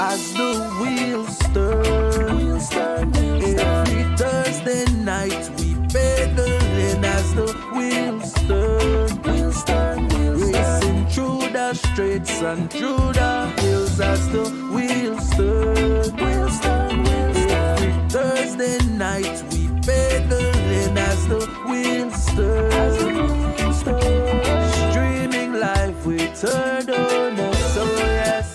as the wheels turn. Every Thursday night we pedaling as the wheels turn. Racing through the streets and through the hills as the wheels turn. Every Thursday night we pedaling as the wheels turn. Streaming live we turn on us, so yes.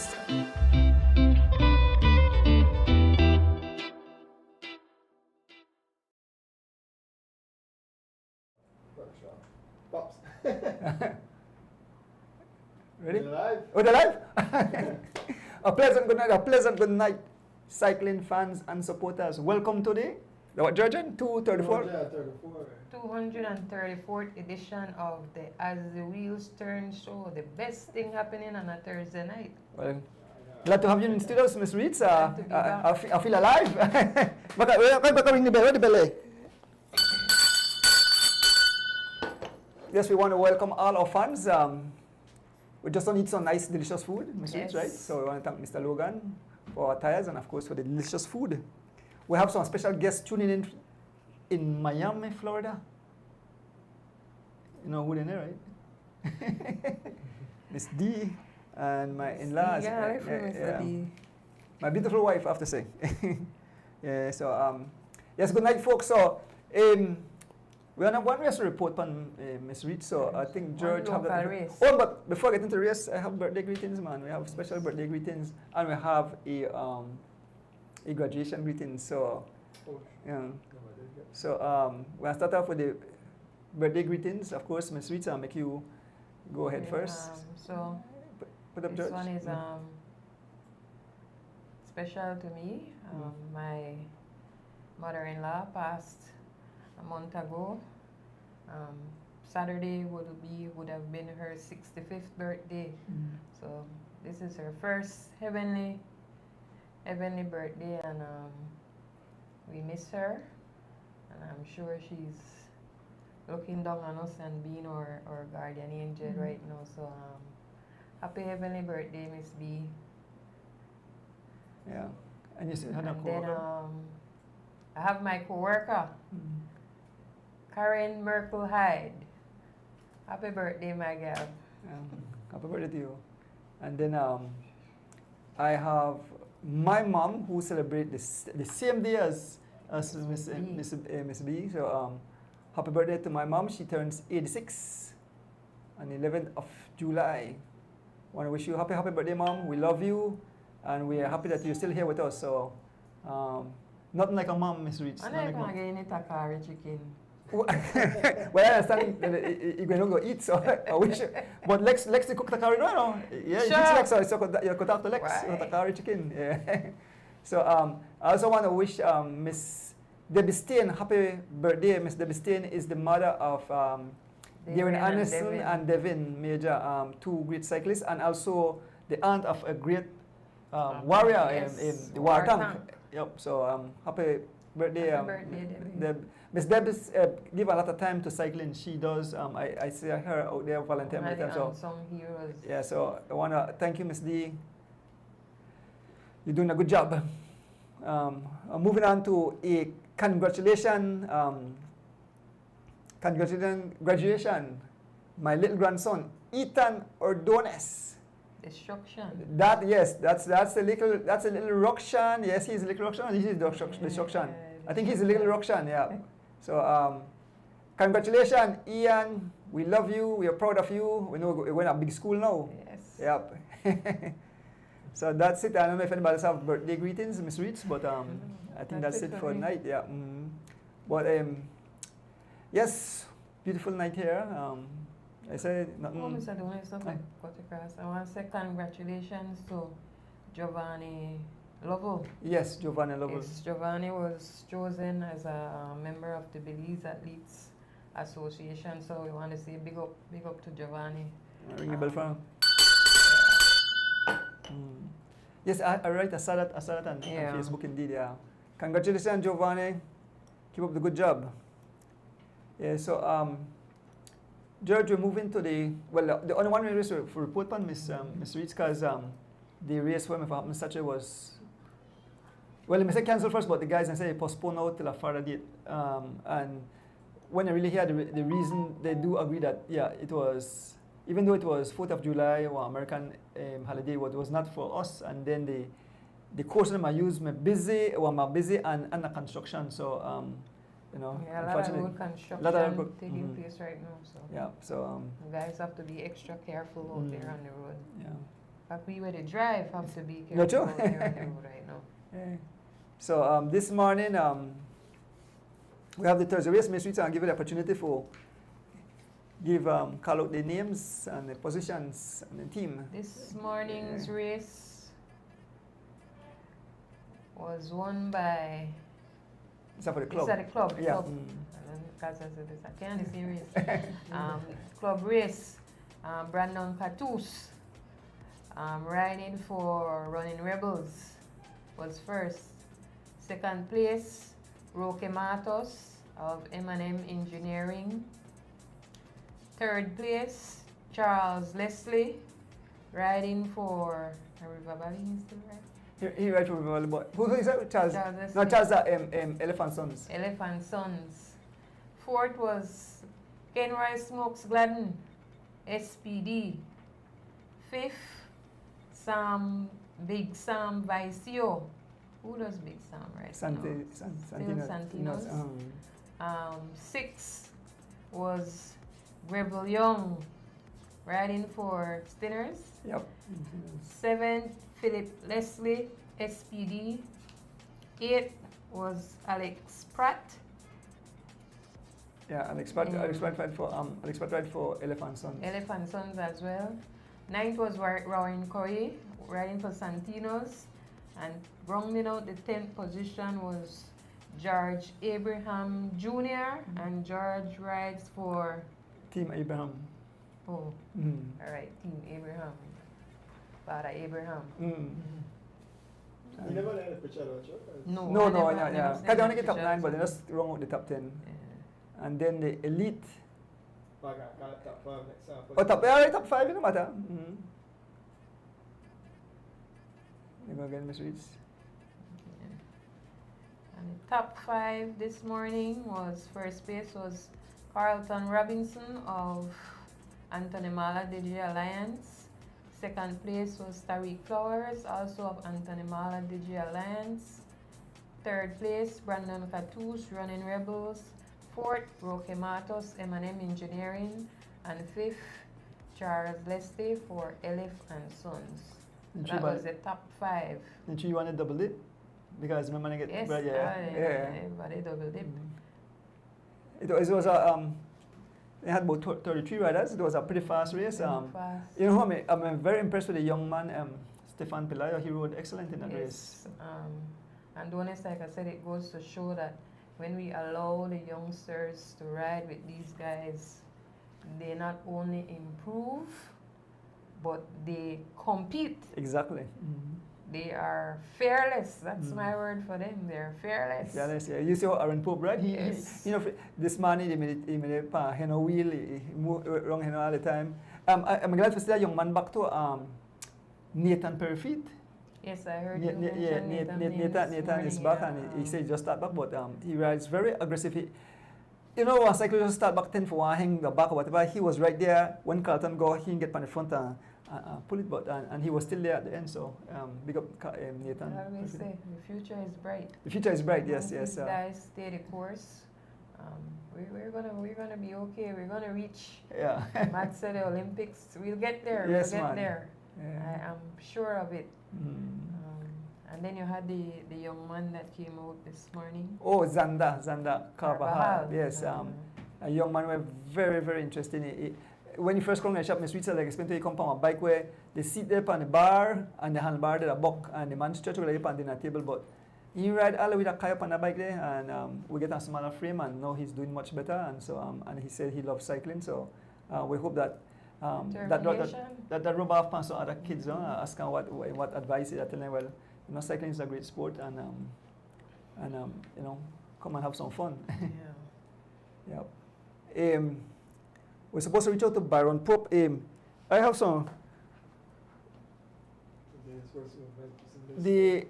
Pops. Ready? We're live. Oh, they're live? A pleasant good night, cycling fans and supporters. Welcome to the what, Georgian? 234? Yeah, 34. 234th edition of the As the Wheels Turn show. The best thing happening on a Thursday night. Well, glad to have you in studios, Miss Reeds. Glad to be back. I feel alive. Baka ring the bell. Where the bell? Yes, we want to welcome all our fans. We just want to eat some nice, delicious food, Miss Reeds, Yes. right? So we want to thank Mr. Logan for our tires and, of course, for the delicious food. We have some special guests tuning in Miami, Florida. You know who they are, right? Miss D and my in-laws. Yeah, I'm from Mr. D. My beautiful wife, I have to say. Yeah, so, yes, good night, folks. So, we have one race to report on Miss Reed, so I think George have local race. Oh, but before I get into the race, I have birthday greetings, man. We have special birthday greetings, and we have a graduation greeting. So, Oh, yeah. no, So, we'll start off with the birthday greetings. Of course, Miss Reed, I'll make you go ahead Okay, first. So Put up, this George. one is Mm. special to me. My mother-in-law passed a month ago. Saturday would have been her 65th birthday. Mm. So this is her first heavenly birthday, and we miss her, and I'm sure she's looking down on us and being our guardian angel right now. So happy heavenly birthday, Miss B. Yeah. And you said, had a And then co-worker? I have my co-worker, Mm. Karen Merkel Hyde. Happy birthday, my gal. Happy birthday to you. And then I have my mom who celebrate the same day as Miss B. So happy birthday to my mom. She turns 86 on the 11th of July. Want to wish you happy birthday, mom. We love you, and we are happy that you're still here with us. So nothing like a mom, Miss Rich. And I can get any Takari chicken. Well, I understand that you're going to go eat, so I wish. But Lex to cook takari, no? Yeah, Sure. it's Lex, so you could talk to Lex Right. with takari chicken. Yeah. So I also want to wish Miss Debbie Stain happy birthday. Miss Debbie Stain is the mother of Darren Anderson and Devin Major, two great cyclists, and also the aunt of a great warrior yes, in the war war tank. tank. Yep. So happy birthday, Happy birthday, Debbie. Miss Deb give a lot of time to cycling. She does. I see her out there volunteering One all of the the time. So unsung heroes. yeah, so I wanna thank you, Miss D. You're doing a good job. Moving on to a congratulations, graduation. My little grandson, Ethan Ordonez. Destruction. That's a little Rokshan. Yes, he's a little Rokshan. This is destruction. I think he's a little Rokshan. Yeah. So congratulations, Ian. We love you. We are proud of you. We know we're going to a big school now. Yes. Yep. So that's it. I don't know if anybody else have birthday greetings, Miss Reeds, but I think that's it for me. tonight. Yeah. But yes, beautiful night here. I said nothing. Oh, Mr. Dolan, it's not Aye. cut across. I want to say congratulations to Giovanni Lovell. Yes, Giovanna Lovell. Yes, Giovanni was chosen as a member of the Belize Athletes Association, so we want to say big up to Giovanni. Ring a bell for him. Yes, I write. I saw that on Yeah. Facebook indeed. Yeah. Congratulations, Giovanni. Keep up the good job. Yeah. So George, we're moving to the only one we race for report on Miss Reeds, because the race when happened Saturday was, well, they say cancel first, but the guys and say postpone out till a further date. And when I really hear the reason, they do agree that yeah, it was, even though it was 4th of July or American holiday, it was not for us. And then the course them I use me busy and under construction. So you know, Yeah, a lot of unfortunately, road construction lot of road- taking mhm. place right now. So yeah. So you guys have to be extra careful out there on the road. yeah. But we where they drive have to be No, careful too. out there on the road right now. Yeah. So this morning we have the Thursday race. Miss Rita, and give you the opportunity for call out the names and the positions and the team. This morning's race was won by Is that for the it's club? at the club. Yeah. Club. Because I said this, I can't see race. Club race. Brandon Catus, riding for Running Rebels, was first. Second place, Roque Matos of M&M Engineering. Third place, Charles Leslie, riding for River Valley, is still right? He right for River Valley. Who is that? Charles? Charles Leslie. No, Charles. Elephant Sons. Elephant Sons. Fourth was Kenroy Smokes Gladden, SPD. Fifth, Big Sam Vicio. Who does Big Sam right now? Santinos. Sixth was Rebel Young, riding for Stinners. Yep. Seventh, Philip Leslie, SPD. Eighth was Alex Pratt. Yeah, Alex Pratt ride for Elephant Sons. Elephant Sons as well. Ninth was Rowan Curry, riding for Santinos. And rounding out the 10th position was George Abraham Jr. And George rides for, Team Abraham. all right, Team Abraham. Father Abraham. You never had a picture of it? No, No, I no, never- yeah, never yeah. seen They only that get top picture. 9, but they just wrong out the top 10. Yeah. And then the elite. I got top 5 next time. Oh, top 5, it don't matter. You go again, Miss Reeds. And the top 5 this morning was, first place was Carlton Robinson of Anthony Mala Digi Alliance. Second place was Tariq Flowers, also of Anthony Mala Digi Alliance. Third place, Brandon Catus, Running Rebels. Fourth, Roque Matos, M&M Engineering. And fifth, Charles Leslie for Elif and Sons. That was the top 5. Didn't you want to double dip? Because remember I get Yes, everybody double dip. It was they had about 33 riders. It was a pretty fast race. Fast. You know, I'm very impressed with the young man, Stefan Pelayo. He rode excellent in that race. And honest, like I said, it goes to show that when we allow the youngsters to ride with these guys, they not only improve, but they compete. Exactly. They are fearless. That's my word for them. They're fearless. Yeah. You see how Aaron Pope ride? Yes. You know, this man, he made a Heno wheel, he moved wrong Heno all the time. I'm glad to see that young man back to Nathan Perryfeet. Yes, I heard you mention Nathan is back, and he said he just start back, but he rides very aggressive. You know, when cyclist just start back 10 for one, hang the back or whatever, he was right there. When Carlton go, he can get on the front and pull it, but and he was still there at the end, so big up Nathan. I always say the future is bright. The future is bright, Once yes. these guys stay the course, we're gonna be okay. We're gonna reach. Yeah. Matt said the Olympics. We'll get there. Yes, we'll get man. there. Yeah. I am sure of it. And then you had the young man that came out this morning. Oh, Zanda Carvajal. Yes, Mhm. a young man were very, very interesting. When you first come to the shop, Miss Rita, like explained to you, come from a bike where they sit there on the bar and the handlebar there a buck and the man stretch over the on the table, but he ride all the way that kayak on the bike there, and we get a smaller frame, and now he's doing much better, and so and he said he loves cycling, so we hope that that rub off on some other kids, ask them what advice is. I tell them, well, you know, cycling is a great sport, and you know, come and have some fun. Yeah. We're supposed to reach out to Byron Pope. I have some. his first movement in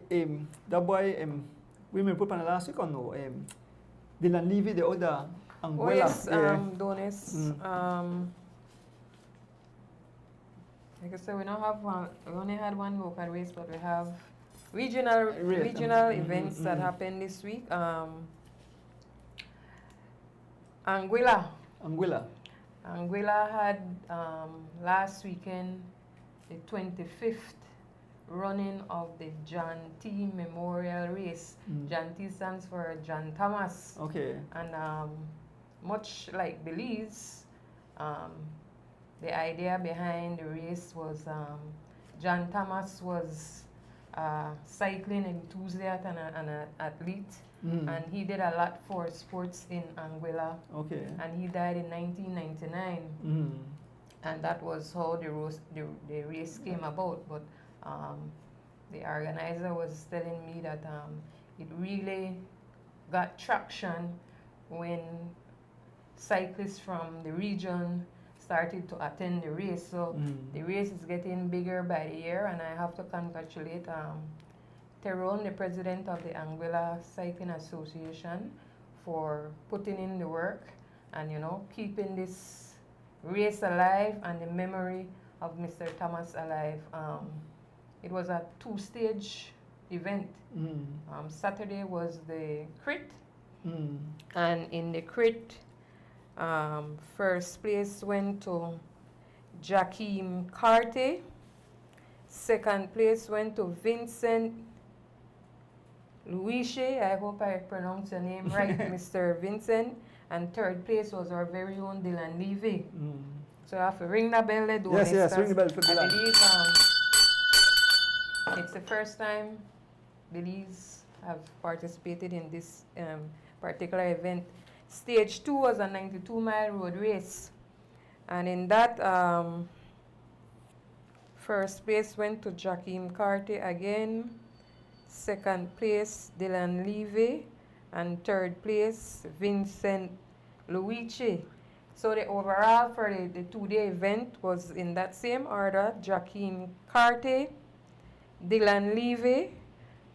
this. The boy we may put on the last week or no? Dylan Levy, the other Oh Anguilla. yes, yeah. Donis. Like I said, we don't have one. We only had one local race, but we have regional events that happened this week. Anguilla had last weekend the 25th running of the John T. Memorial Race. John T stands for John Thomas. Okay. And much like Belize, the idea behind the race was John Thomas was a cycling enthusiast and an athlete. And he did a lot for sports in Anguilla. Okay. And he died in 1999. And that was how the race came about. But the organizer was telling me that it really got traction when cyclists from the region started to attend the race. So the race is getting bigger by the year, and I have to congratulate Teron, the president of the Anguilla Cycling Association, for putting in the work and, you know, keeping this race alive and the memory of Mr. Thomas alive. It was a two-stage event. Saturday was the crit, and in the crit, first place went to Jakim Carte. Second place went to Vincent Luiche. I hope I pronounced your name right, Mr. Vincent. And third place was our very own Dylan Levy. So I have to ring the bell. Yes, ring the bell for Dylan. I believe it's the first time Belize have participated in this particular event. Stage 2 was a 92-mile road race. And in that, first place went to Jakim Carte again. Second place, Dylan Levy. And third place, Vincent Luiche. So the overall for the two-day event was in that same order: Jakim Carte, Dylan Levy,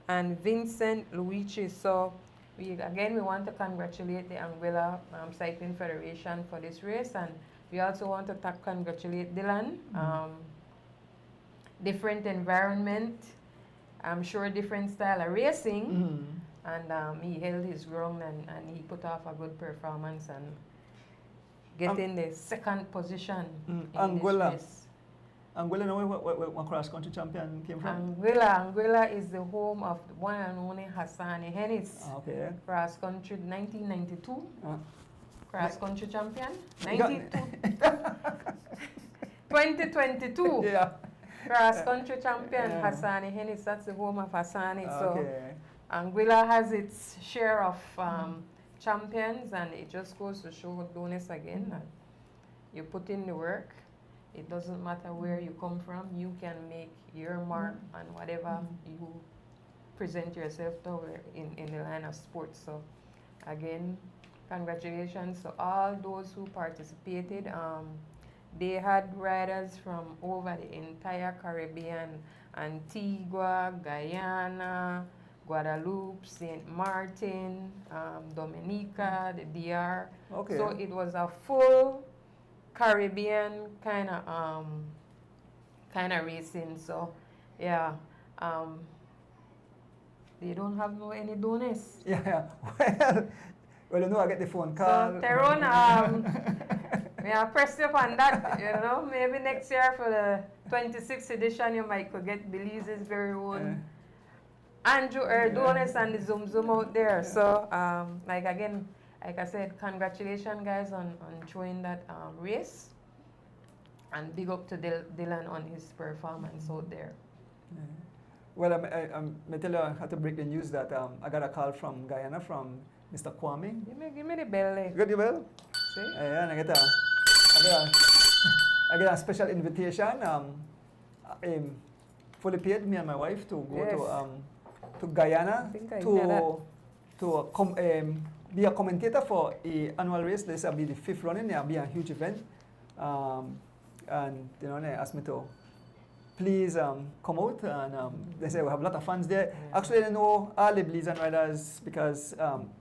and Vincent Luiche. So we want to congratulate the Anguilla Cycling Federation for this race, and we also want to congratulate Dylan. Different environment, I'm sure different style of racing, and he held his ground and he put off a good performance and getting the second position in Anguilla. this race. Anguilla, know what cross-country champion came from? Anguilla is the home of the one and only Hassani Hennis. Okay. Cross-country 1992. Cross-country champion. You got 2022. Yeah. Cross-country champion Yeah. Hassani Hennis. That's the home of Hassani. So Okay. Anguilla has its share of champions, and it just goes to show Donis again that you put in the work. It doesn't matter where you come from, you can make your mark on whatever you present yourself to in the line of sports. So again, congratulations to all those who participated. They had riders from over the entire Caribbean: Antigua, Guyana, Guadeloupe, St. Martin, Dominica, the DR. Okay. So it was a full Caribbean kind of racing. So yeah, they don't have any donors. Yeah. Well, you know, I get the phone call. So Teron, we are pressed up on that. You know, maybe next year for the 26th edition, you might could get Belize's very own Andrew Erdonis and the Zoom Zoom out there. So like I said, congratulations guys on showing that race, and big up to Dylan on his performance out there. Yeah. Well, I tell you, I had to break the news that I got a call from Guyana from Mr. Kwame. Give me the bell. You got the bell? See? Yeah, and I get a special invitation. Fully paid, me and my wife, to go to Guyana I think I hear to be a commentator for an annual race. This will be the 5th running. It'll be a huge event. And you know, they asked me to please come out. And they say we have a lot of fans there. Actually, I know all the Belizean riders because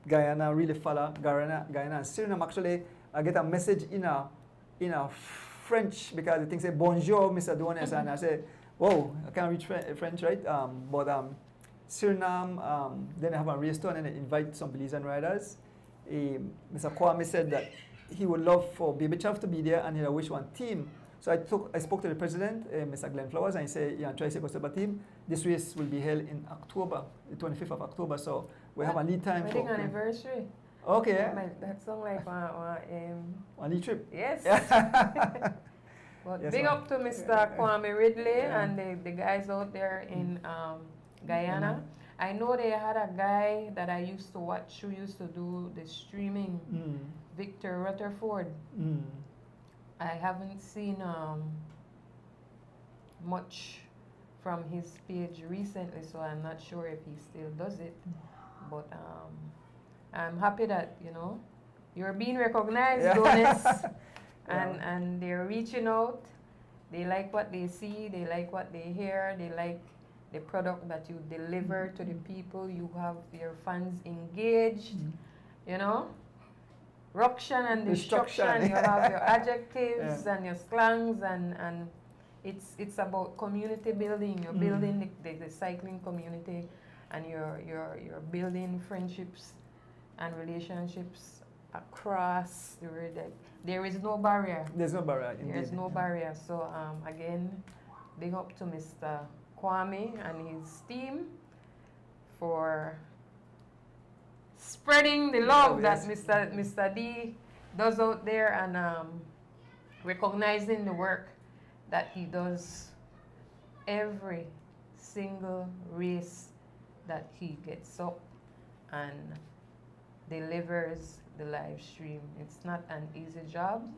Guyana really follow Guyana and Suriname. Actually, I get a message in a French because they think say bonjour, Mr. Dones, and I say, whoa, I can't reach French, right? But Suriname, then I have a race tour and I invite some Belizean riders. Mr. Kwame said that he would love for Baby Chaff to be there and he wish one team. So I spoke to the president, Mr. Glenn Flowers, and he said, yeah, Tri-State Costa team. This race will be held in October, the 25th of October. So we have a lead time wedding anniversary. Okay. That sounds like one lead trip. Yes. But Yes, big ma'am. up to Mr. Kwame Ridley and the guys out there in Guyana. I know they had a guy that I used to watch who used to do the streaming, Victor Rutherford. I haven't seen much from his page recently, so I'm not sure if he still does it. But I'm happy that, you know, you're being recognized, Donis, and they're reaching out. They like what they see, they like what they hear, they like the product that you deliver to the people. You have your fans engaged, you know. Ruction and destruction. You have your adjectives and your slangs, and it's about community building. You're building the cycling community, and you're building friendships and relationships across the road. There is no barrier. There's no barrier. There is no barrier. So again, big up to Mr. Kwame and his team for spreading the love that Mr. D does out there, and recognizing the work that he does every single race that he gets up and delivers the live stream. It's not an easy job,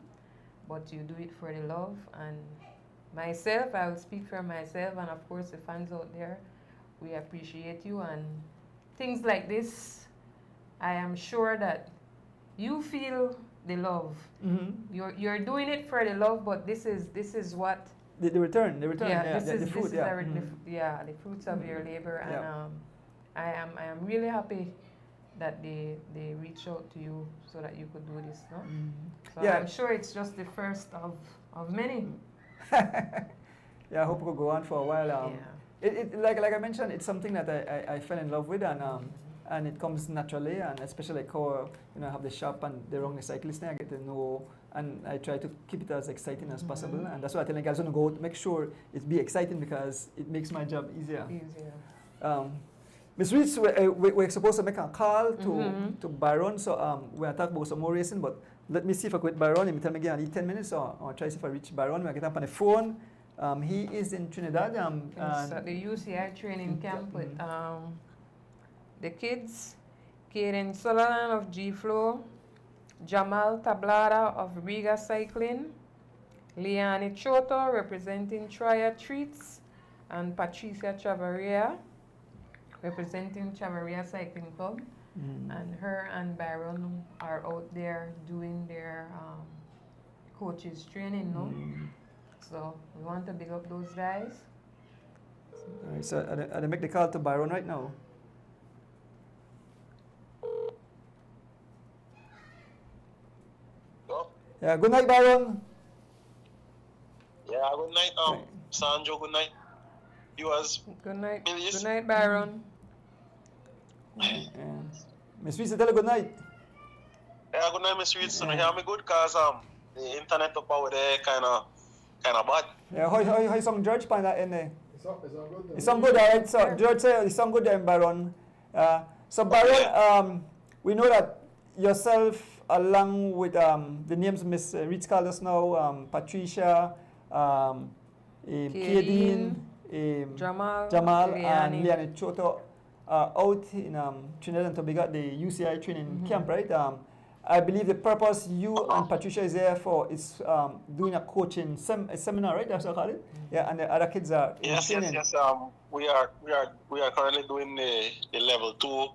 but you do it for the love. And myself, I will speak for myself, and of course the fans out there, we appreciate you. And things like this, I am sure that you feel the love. You're doing it for the love, but this is what the return. Yeah, the fruit. The fruits of your labor. And I am really happy that they reach out to you so that you could do this. No? So I'm sure it's just the first of many. I hope it will go on for a while. Like I mentioned, it's something that I fell in love with, and it comes naturally, and especially like how I have the shop and the wrong cyclist, I get to know, and I try to keep it as exciting as possible, and that's why I tell the guys to go out, make sure it be exciting because it makes my job easier. Ms. Reeds, we're supposed to make a call to Byron, so we're talking about some more racing, but let me see if I could Byron. He tell me again I need 10 minutes, or try to see if I reach Byron. We'll get up on the phone. He is in Trinidad. It's at the UCI training camp with the kids, Kaden Sutherland of G-Flow, Jamal Tablada of Riga Cycling, Liane Choto representing Triad Treats, and Patricia Chavaria representing Chavaria Cycling Club. And her and Byron are out there doing their coaches training, no? So we want to big up those guys. All right, so I make the call to Byron right now. Yeah, good night, Byron. Yeah, good night, Sanjo, good night. Viewers. Good night. Good night, Byron. Miss Reese, tell her good night. Yeah, good night, Miss Reese. So you hear me good cause the internet up over there kinda bad. Yeah, how song George find that in there? It's all good. It's sound good, alright. So George say it's sound good there, Byron. So Byron, we know that yourself, along with the names Miss Reeds called us now, Patricia, Kaden, Jamal, and Liane Choto, out in Trinidad and Tobago at the UCI training camp, right? I believe the purpose you and Patricia is there for is doing a coaching seminar, right? That's what I call it. Yeah, and the other kids are training. Yes. We are currently doing the level 2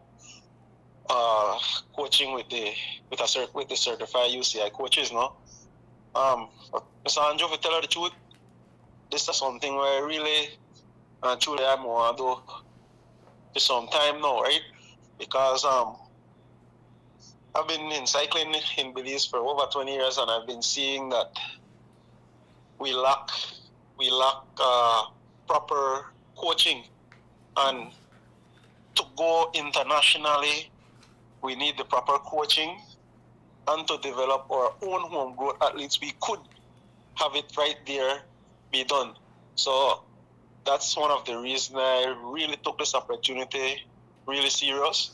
coaching with the certified UCI coaches, no. Mr. Anjo, to tell her the truth, this is something where really and truly I want to do for some time now, right? Because I've been in cycling in Belize for over 20 years, and I've been seeing that we lack proper coaching, and to go internationally, we need the proper coaching, and to develop our own home growth athletes, we could have it right there, be done. So that's one of the reasons I really took this opportunity really serious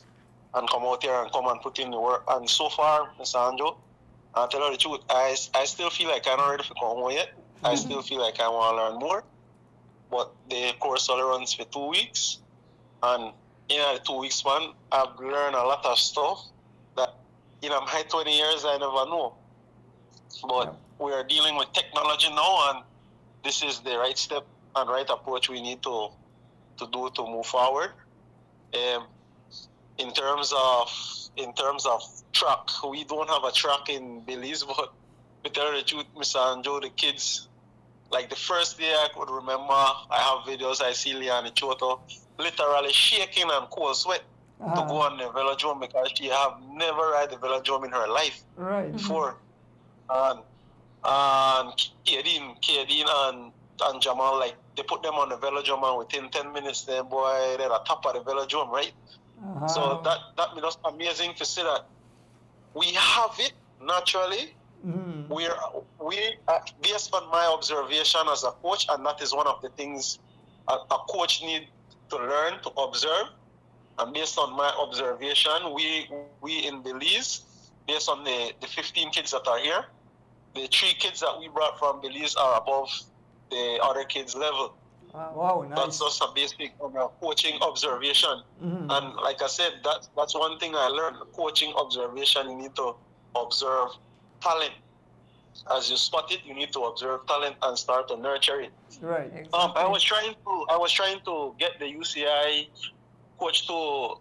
and come out here and come and put in the work. And so far, Mr. Anjo, I'll tell you the truth, I still feel like I'm not ready to come home yet. I still feel like I want to learn more. But the course only runs for 2 weeks. And in the 2 weeks span, I've learned a lot of stuff that in my 20 years I never know. But we are dealing with technology now, and this is the right step and right approach we need to do to move forward. In terms of track, we don't have a track in Belize, but to tell you the truth, Mr. Anjo, the kids, like the first day I could remember, I have videos, I see Liane Choto literally shaking and cold sweat to go on the velodrome because she have never ride the velodrome in her life before. And Kadeen and Jamal, like, they put them on the velodrome, and within 10 minutes, then boy, they're at the top of the velodrome, right? So that was amazing to see that we have it naturally. We based on my observation as a coach, and that is one of the things a coach need to learn to observe. And based on my observation, we in Belize, based on the 15 kids that are here, the 3 kids that we brought from Belize are above the other kids' level. Wow, nice. That's just a basic coaching observation. And like I said, that's one thing I learned. Coaching observation, you need to observe talent. As you spot it, you need to observe talent and start to nurture it. Right. I was trying to get the UCI coach to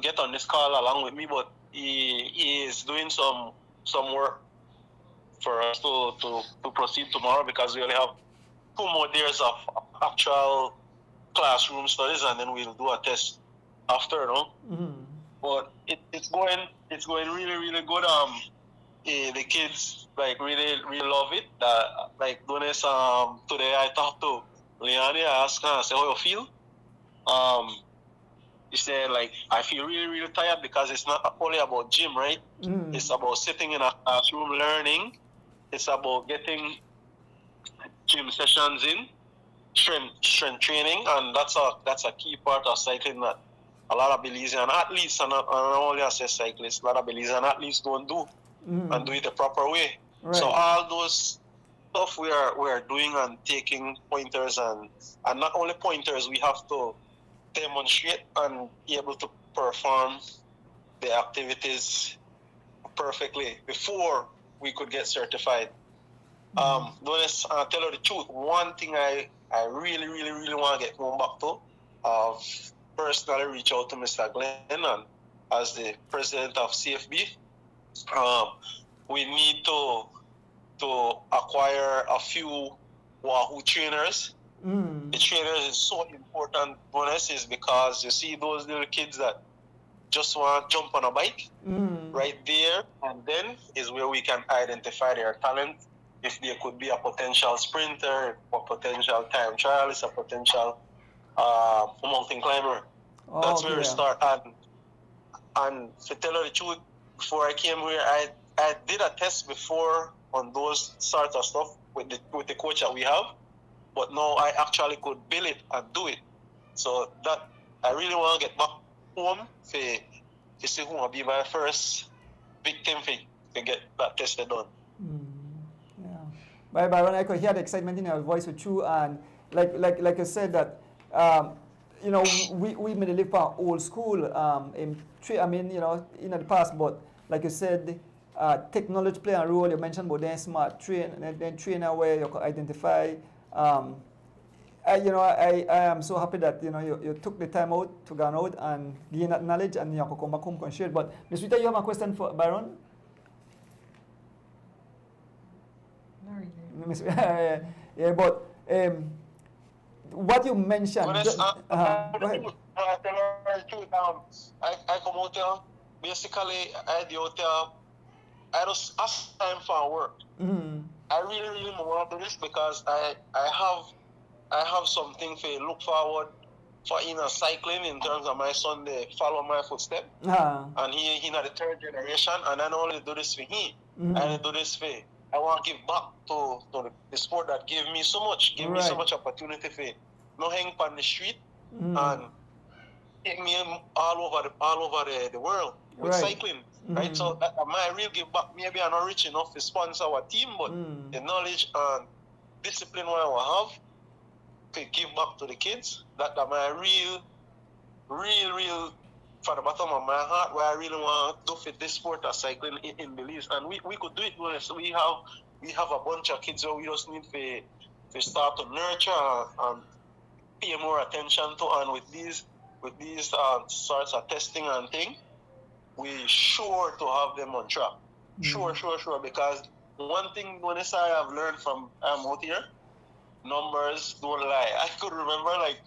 get on this call along with me, but he is doing some work for us to proceed tomorrow, because we only have 2 more days of actual classroom studies, and then we'll do a test after, no? But it's going really, really good. The kids like really love it. Like Donis, today I talked to Liane. I asked her, I said, how you feel? He said, like, I feel really, really tired because it's not only about gym, right? It's about sitting in a classroom learning. It's about getting gym sessions in, strength training, and that's a key part of cycling that a lot of Belizean athletes, and not only as cyclists, a lot of Belizean athletes don't do and do it the proper way. Right. So all those stuff we are doing and taking pointers, and not only pointers, we have to demonstrate and be able to perform the activities perfectly before we could get certified. Donis, I'll tell you the truth, one thing I really, really, really want to get going back to, personally reach out to Mr. Glenn, and as the president of CFB, we need to acquire a few Wahoo trainers. The trainers is so important, Donis, is because you see those little kids that just want to jump on a bike, right there, and then is where we can identify their talent. If there could be a potential sprinter, a potential time trialist, a potential mountain climber. That's where we start. And to tell you the truth, before I came here, I did a test before on those sort of stuff with the coach that we have, but now I actually could build it and do it. So that I really want to get back home to see who will be my first victim to get that tested done. But Byron, I could hear the excitement in your voice with you, and like I said that, you know, we may live for old school in the past, but like you said, technology play a role. You mentioned about then smart trainer where you can identify. I am so happy that you took the time out to go out and gain that knowledge, and you can come back home and share it. But Ms. Rita, you have a question for Byron? Yeah, but what you mentioned. But it's, Go ahead. I tell her the truth. I come out there, basically, I do out there, I just ask time for work. Mm-hmm. I really want to do this because I have something to look forward for in a cycling in terms of my son. They follow my footsteps, and he not the third generation. And I don't only do this for him. Mm-hmm. I do this for. I want to give back to the sport that gave me so much, me so much opportunity for not hang on the street and take me all over the world with cycling. Right, so that my real give back. Maybe I'm not rich enough to sponsor our team, but the knowledge and discipline what I will have to give back to the kids. That my real, from the bottom of my heart, where I really want to do for this sport of cycling in Belize, and we could do it. So we have a bunch of kids, so we just need to start to nurture and pay more attention to, and with these sorts of testing and things, we sure to have them on track. Sure, because one thing, Vanessa, I have learned from out here, numbers don't lie. I could remember, like,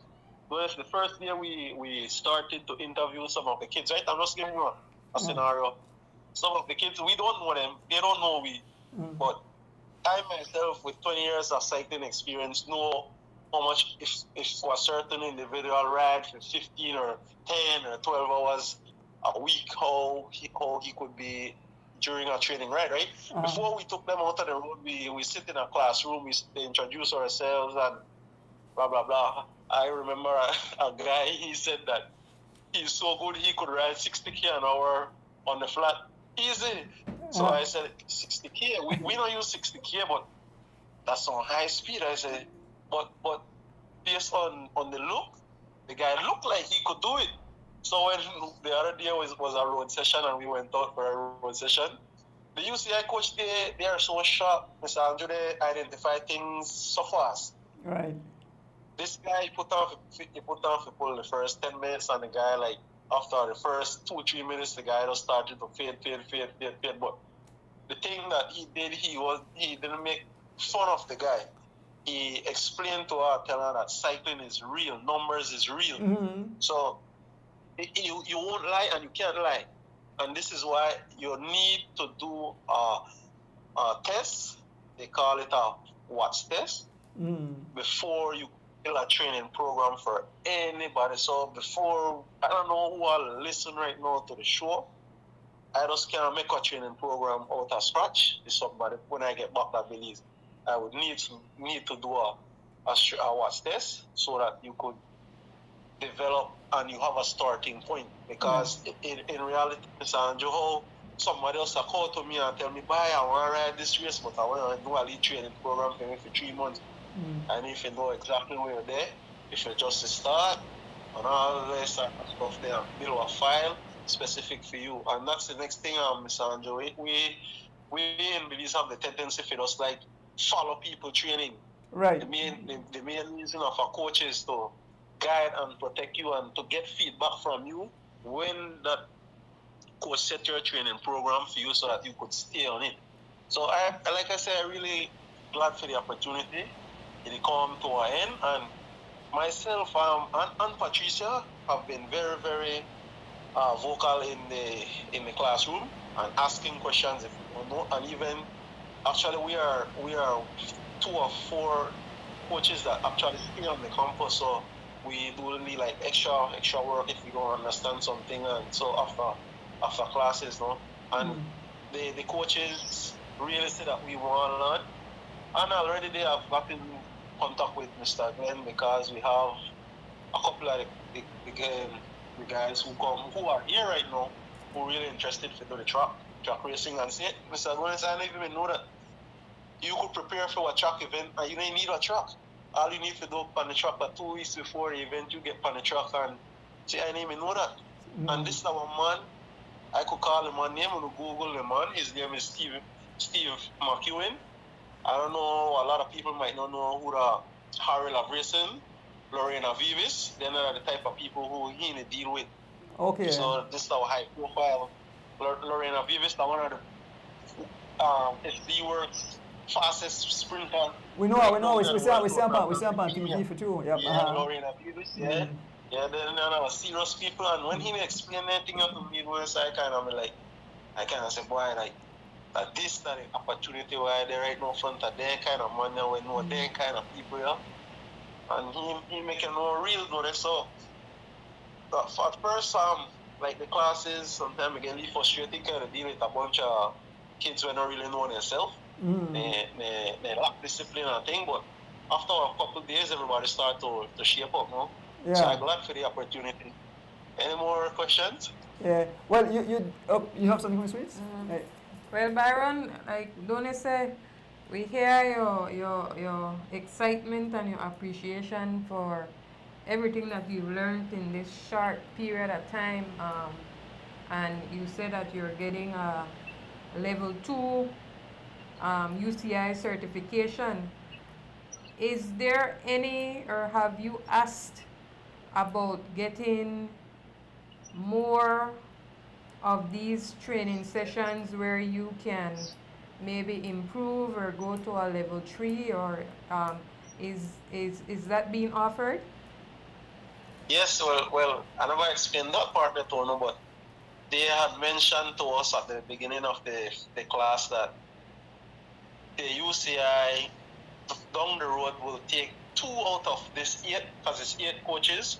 the first year we started to interview some of the kids, right? I'm just giving you a scenario. Some of the kids, we don't know them, they don't know we. But I myself, with 20 years of cycling experience, know how much if for a certain individual ride for 15 or 10 or 12 hours a week, how he could be during our training ride, right? Before we took them out of the road, we sit in a classroom, we introduce ourselves and blah, blah, blah. I remember a guy, he said that he's so good he could ride 60k an hour on the flat. Easy. So I said, 60k? We don't use 60k, but that's on high speed. I said, but based on the look, the guy looked like he could do it. So when the other day was a road session and we went out for a road session, the UCI coach, they are so sharp, Mr. Andrew, they identify things so fast. Right. This guy put on for pull the first 10 minutes, and the guy, like, after the first 2-3 minutes, the guy just started to fade. But the thing that he did, he didn't make fun of the guy. He explained to her, telling her that cycling is real, numbers is real. So you won't lie and you can't lie. And this is why you need to do a test. They call it a WATS test before you build a training program for anybody. So before, I don't know who will listen right now to the show, I just can't make a training program out of scratch. It's somebody, when I get back to Belize, I would need to do a WATS test so that you could develop and you have a starting point. Because in reality, Mr. Andrew, how somebody else will call to me and tell me, "Bye, I want to ride this race, but I want to do a lead training program for me for 3 months." And if you know exactly where you're there, if you just start and all this stuff there, build a file specific for you. And that's the next thing, Mr. Andrew. We in Belize have the tendency for us like follow people training. Right. The main reason of a coach is to guide and protect you and to get feedback from you when that coach set your training program for you so that you could stay on it. So like I said, I'm really glad for the opportunity. It come to an end, and myself and Patricia have been very, very vocal in the classroom and asking questions if you don't know. And even actually we are 2 or 4 coaches that actually stay on the campus, so we do need like extra work if we don't understand something. And so after classes, no, and the coaches really say that we want to learn, and already they have gotten contact with Mr. Glenn, because we have a couple of the guys who are here right now who are really interested to do the track racing, and say, "Mr. Glenn, I didn't even know that you could prepare for a track event and you don't need a track. All you need to do on the track, but 2 weeks before the event, you get on the track." And say, "I didn't even know that." And this is our man. I could call him on name and Google the man. His name is Steve McEwen. I don't know, a lot of people might not know who the Harry Love Racing, Lorena Vivis. They're not the type of people who he need to deal with. Okay. So this is our high profile. Lorena Vivis, the one of the SD Works fastest sprinter. We know, right we now know. in the We world, see him Dr. on Virginia. TV for too. Yep. Yeah, Lorena Davis, yeah. Mm. Yeah, then there are serious people, and when he explained anything to me, I kind of like, I kind of say, boy, like, that this that the opportunity where they right now front of their kind of money, we know their kind of people, yeah. And he making no real money, so at first, like the classes, sometimes it can be frustrating kind of deal with a bunch of kids who don't really know themselves. They lack discipline and thing, but after a couple of days, everybody start to shape up, no? Yeah. So I'm glad for the opportunity. Any more questions? Yeah. Well, you have something, Sweets? Hey. Well, Byron, like don't say, we hear your excitement and your appreciation for everything that you've learned in this short period of time. And you said that you're getting a level 2 UCI certification. Is there any, or have you asked about getting more of these training sessions where you can maybe improve or go to a level 3, or is that being offered? Yes, well, I never explained that part to you, but they had mentioned to us at the beginning of the class that the UCI down the road will take 2 out of this 8, because it's 8 coaches,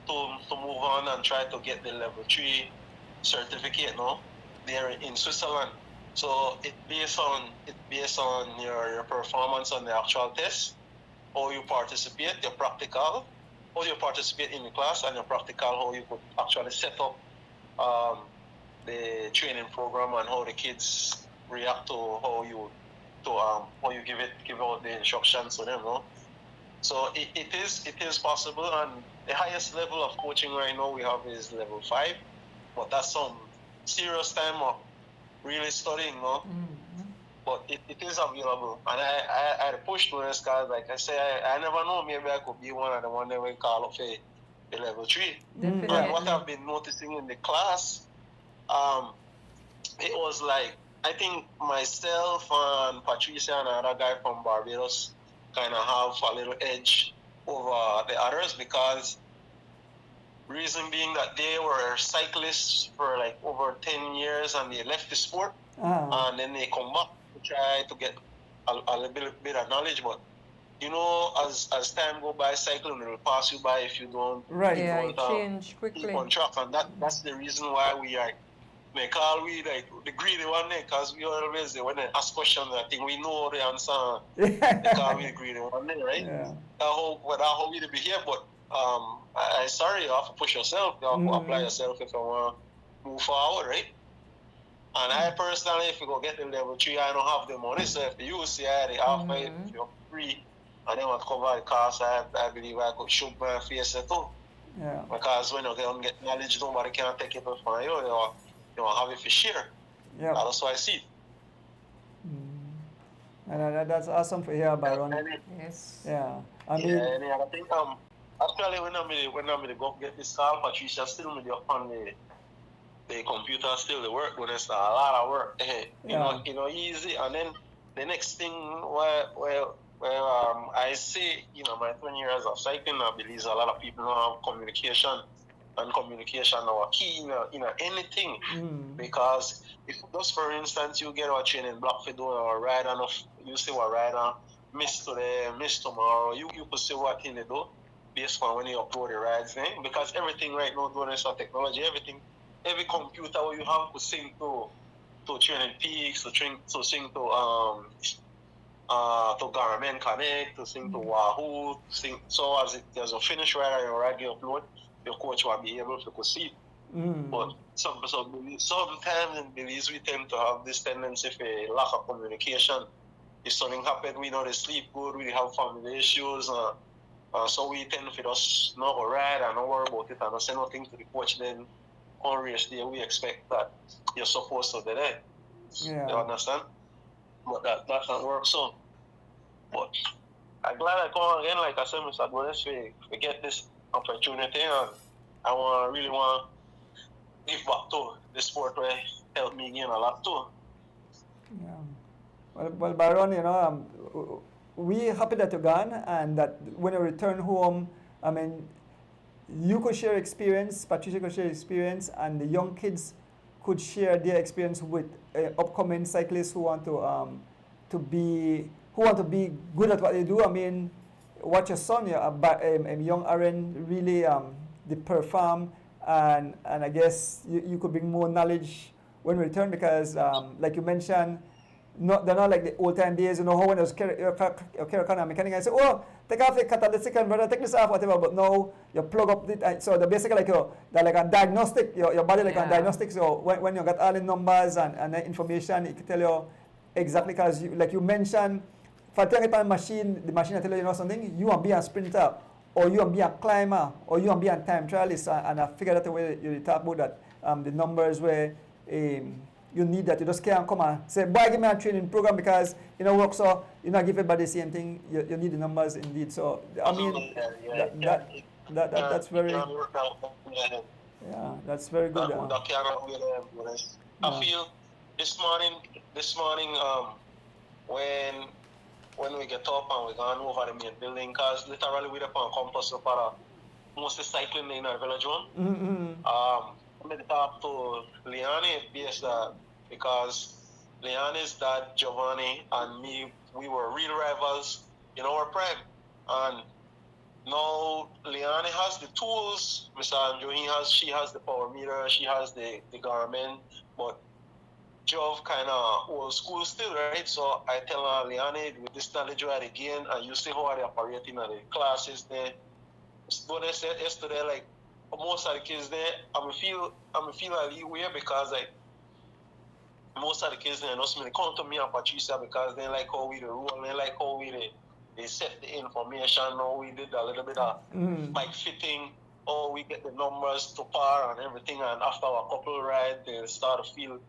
to move on and try to get the level 3 certificate, no? There in Switzerland. So it's based on your performance on the actual test, how you participate, your practical, how you participate in the class, and your practical, how you could actually set up the training program and how the kids react to how you give out the instructions to them, no? So it is possible, and the highest level of coaching right now we have is level 5, but that's some serious time of really studying, no? Mm-hmm. But it is available, and I pushed on this because, like I say, I never know, maybe I could be one of the one that will call up for the level 3. Definitely. And what I've been noticing in the class, it was like, I think myself and Patricia and another guy from Barbados kind of have a little edge over the others, because reason being that they were cyclists for like over 10 years and they left the sport, and then they come back to try to get a little bit of knowledge. But you know, as time go by, cycling will pass you by if you don't change quickly. keep on track, and that's the reason why we are call we like the greedy one there, because we always when they ask questions, I think we know the answer. They call we the greedy one there, right? Yeah. How we behave, but I sorry, you have to push yourself, you have to apply yourself if you want to move forward, right? And I personally, if you go get the level 3, I don't have the money, so if the UCI they offer it, if you're free and they want to cover the cost, I believe I could shoot my face at all. Yeah. Because when you don't get knowledge, nobody can take it from you. You have it for share. Yeah. That's why I see it. And that's awesome for here, Byron. Yes. Yeah. I mean, yeah, I think actually when I'm go get this call, Patricia still me up on the computer, still the work when it's a lot of work. You know, easy. And then the next thing where I say, you know, my 20 years of cycling, I believe a lot of people don't have communication, and communication are key in anything. Because if just for instance you get a training block for doing a ride, and you see what rider miss today, miss tomorrow, you could see what thing they do based on when you upload the rides thing. Because everything right now doing this on technology, every computer you have to sync to Training Peaks, to sync to Garmin Connect, to sync to Wahoo, so as there's a finished ride and your ride get upload, your coach will be able to see. But sometimes in Belize we tend to have this tendency for lack of communication. If something happens, we know they sleep good, we have family issues, so we tend to just not go ride and not worry about it and not say nothing to the coach. Then on race day we expect that you're supposed to be there. Yeah. You understand? But that doesn't work. So, but I'm glad I come again. Like I said, Mr. Gomez, we get this opportunity, and I really want to give back to the sport where it helped me gain a lot too. Yeah. Well, Baron, we happy that you're gone, and that when you return home, I mean, you could share experience, Patricia could share experience, and the young kids could share their experience with upcoming cyclists who want to be good at what they do. I mean, watch your son, young Aaron, really they perform, and I guess you could bring more knowledge when we return, because like you mentioned, they're not like the old time days, how when there's Caracana mechanic, I say, oh, take off the catalytic converter, take this off, whatever, but now you plug up it, so they're basically they're like a diagnostic, your body like a diagnostic, so when you got all the numbers and the information, it can tell you exactly, because like you mentioned, if I take it on the machine will tell you, something, you want to be a sprinter, or you want to be a climber, or you want to be a time trialist, and I figured out the way you talk about that, the numbers where you need that. You just can't come and say, boy, give me a training program, because work, so give everybody the same thing. You need the numbers indeed. So I mean, that's very that's very good. I feel this morning when we get up and we're going over the main building, because literally we're upon campus for mostly cycling in our village one. I'm going to talk to Leanne based because Leanne's dad, Giovanni, and me, we were real rivals in our prime. And now Leanne has the tools, Mr. Andrew, she has the power meter, she has the Garmin, but Jov kind of old school still, right? So I tell her, Leanne, with this knowledge you had again, and you see how they operating at the classes there. But I said yesterday, like, most of the kids there, I'm feel a leeway, because like most of the kids there, they come to me and Patricia because they like how we the rule, they like how we they set the information, how we did a little bit of bike fitting, how we get the numbers to par and everything, and after a couple ride they start to feel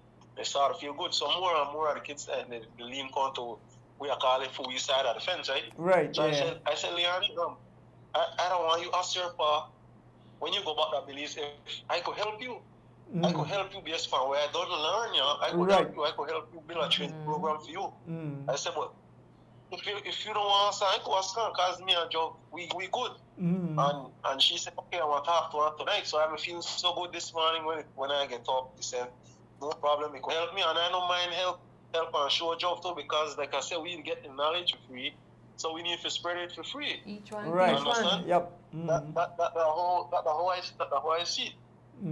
good. So more and more of the kids they lean on to, we are calling for we side of the fence, right? Right. So yeah. I said, Leanne, I don't want you ask your pa. When you go back to Belize, if I could help you, I could help you based on where I don't learn, I could help you, I could help you build a training program for you. I said, but if you don't want to, I could ask her, because me and Joe, we good. And she said, okay, I want to talk to her tonight. So I'm feeling so good this morning when I get up. He said, no problem, you could help me, and I don't mind help and show Joe too, because like I said, we get the knowledge for free. So we need to spread it for free. Each one. Right. Each one. Yep. That's the whole I see it.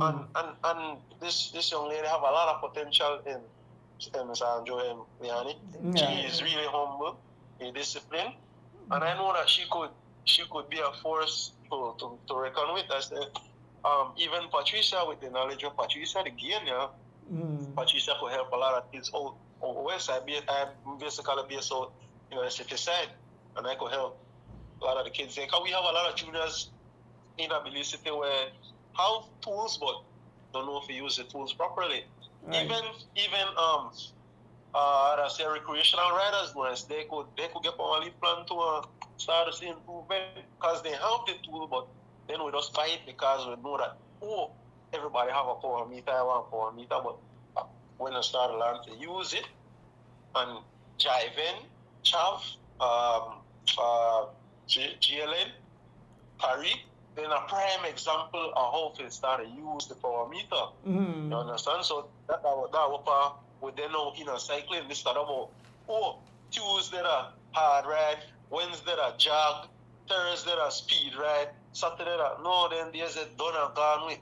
And this young lady have a lot of potential in Ms. Andrew and Leanne. She is really humble, disciplined, and I know that she could be a force to reckon with. I said, even Patricia, with the knowledge of Patricia, Patricia could help a lot of kids out west. I'm basically based out the city side. And I could help a lot of the kids there. Because we have a lot of juniors in Belize City where have tools but don't know if you use the tools properly. Right. Even I say recreational riders, they could get on a lead plan to start to see improvement, because they have the tool, but then we just buy it because we know that everybody have a power meter, I want a power meter, but when I start to learn to use it and jiving, chav, GLN, Tariq, then a prime example of how to start to use the power meter. You understand? So that we then know in a cycling, this start about Tuesday are hard ride, Wednesday are jog, Thursday are speed ride, Saturday are then there's a done and gone with.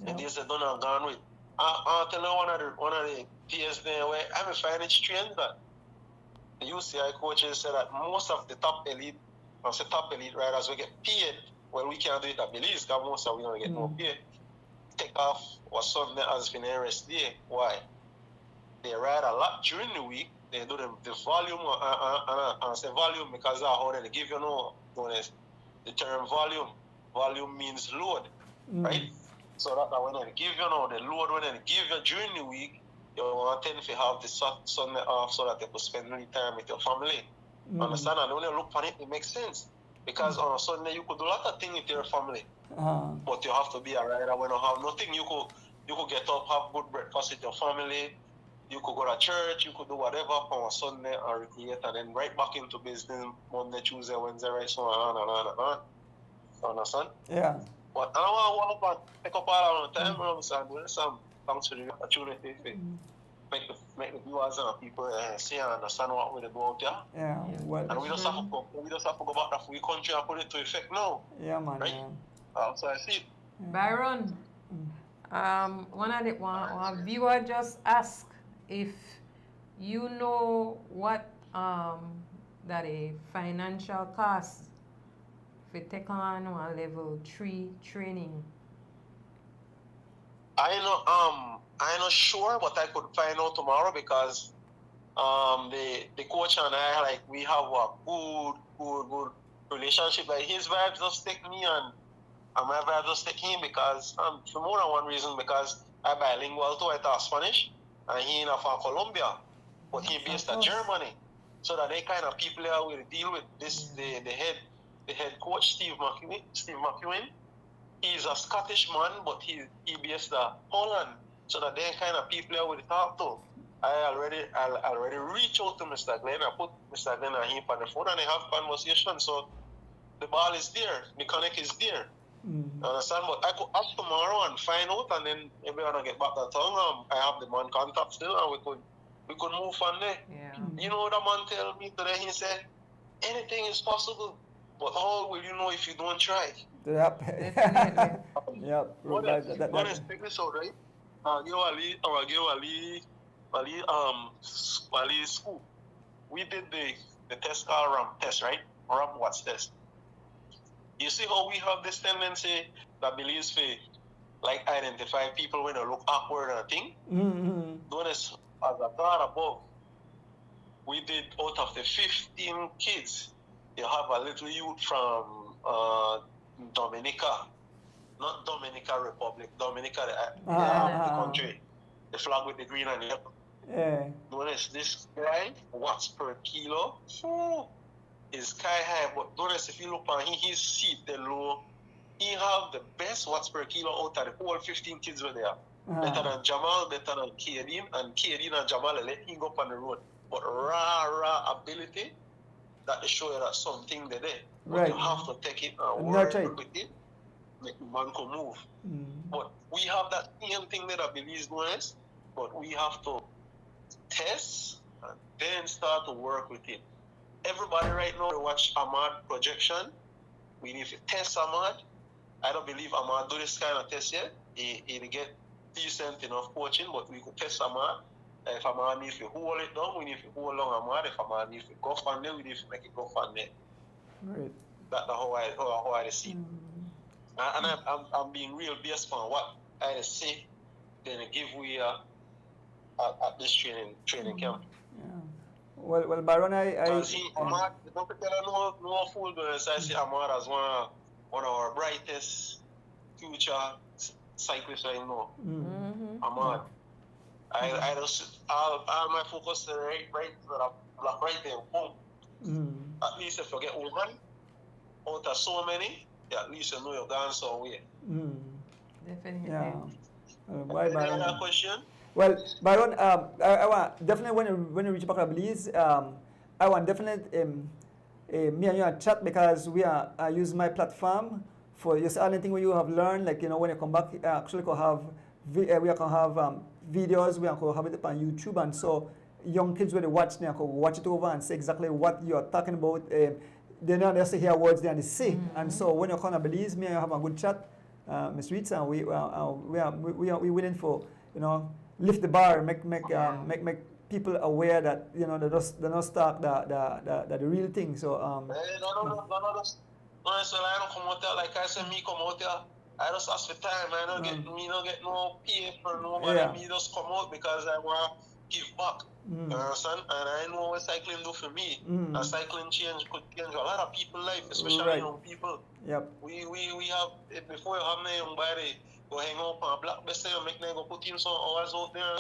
And there's a done and gone with. I'll tell you one of the peers there where I'm finding strange that the UCI coaches said that most of the top elite riders will get paid. Well, we can't do it at Belize, because most of we don't get no pay. Take off what Sunday has been a rest day. Why? They ride a lot during the week. They do the volume, and I say volume because that's how they give the term volume. Volume means load, right? So that when they give the load, when they give you during the week, you want to tend to have the Sunday off so that they could spend any time with your family. Understand? And when you look on it, it makes sense. Because on a Sunday, you could do a lot of things with your family. But you have to be a rider when you have nothing. You could get up, have good breakfast with your family. you could go to church, you could do whatever on Sunday and recreate, and then right back into business Monday, Tuesday, Wednesday, right, so on and on and on. You understand? Yeah. But I don't want to walk up and pick up all the time, so I'm doing some thanks for the opportunity to make the viewers and people see and understand what we're doing out there. Yeah. Well, And we just have to go back to the country and put it to effect now. yeah, man. Right? Yeah. So I see it. Byron, one viewer just asked if you know what that a financial cost if you take on a level 3 training. I'm not sure, but I could find out tomorrow because the coach and I we have a good relationship. Like his vibes just take me and my vibes just take him because for more than one reason, because I bilingual too, I talk Spanish and he in from Colombia, but he based in Germany. So that they kind of people there will deal with this the head coach Steve McEwen. He's a Scottish man, but he based in Holland. So that they kind of people there will talk to. I already reached out to Mr. Glenn. I put Mr. Glenn and him on the phone and they have conversation. So the ball is there, the connect is there. Understand? But I could ask tomorrow and find out, and then if we wanna get back to town, I have the man contact still, and we could move from there. Yeah. You know what the man tell me today? He said, anything is possible, but how will you know if you don't try? Yep. Definitely. Yep. What is take this out, right? Wali school. We did the test called RAM test, right? RAM what's test. You see how we have this tendency that believes for like identify people when they look awkward and a thing? Notice as a God above, we did out of the 15 kids, you have a little youth from Dominica, not Dominica Republic, Dominica the country, the flag with the green and yellow. Yeah. Notice this guy, watts per kilo, is sky high, but notice if you look on his seat, the low, he have the best watts per kilo out of the whole 15 kids were there. Better than Jamal, better than Kaden, and Kaden and Jamal let him go up on the road. But raw ability, that they show you that something there. But Right. you have to take it and Nurture work with it, make the man can move. But we have that same thing that I believe is noise, but we have to test and then start to work with it. Everybody right now watch Ahmad projection. We need to test Ahmad. I don't believe Ahmad do this kind of test yet. He'll get decent enough coaching, but we could test Ahmad. If Ahmad needs to hold it down, we need to hold on Ahmad. If Ahmad needs to go from there, we need to make it go from there. Right. That's how I see it. And I'm being real based on what I see, then I give we at this training camp. Yeah. Well, Byron, Ahmad, don't tell no fool, but I see Ahmad as one of our brightest future cyclists I know. Ahmad. I just all my focus right there, boom. At least if you get one out of so many, at least you know you're gone somewhere. Definitely. Yeah. Any other question? Well, Byron, I want definitely when you reach back, I believe, I want definitely me and you a chat because I use my platform for just anything where you have learned, like when you come back, actually could have we can have videos, we can have it on YouTube, and so young kids when they watch, they can watch it over and see exactly what you are talking about. They don't just hear words, they see, and so when you come, I believe me and you have a good chat, Ms. Reeds, and we are willing for lift the bar, make people aware that they don't start the real thing. So No, so I don't come out there like I said. Me come out there. I just ask for time. I don't get no pay for nobody. Yeah. Me just come out because I want to give back. You understand? And I know what cycling do for me. And cycling could change a lot of people's life, especially young people. Yep. We have before you have my young body go hang out on a black best and make them go put in some hours out there.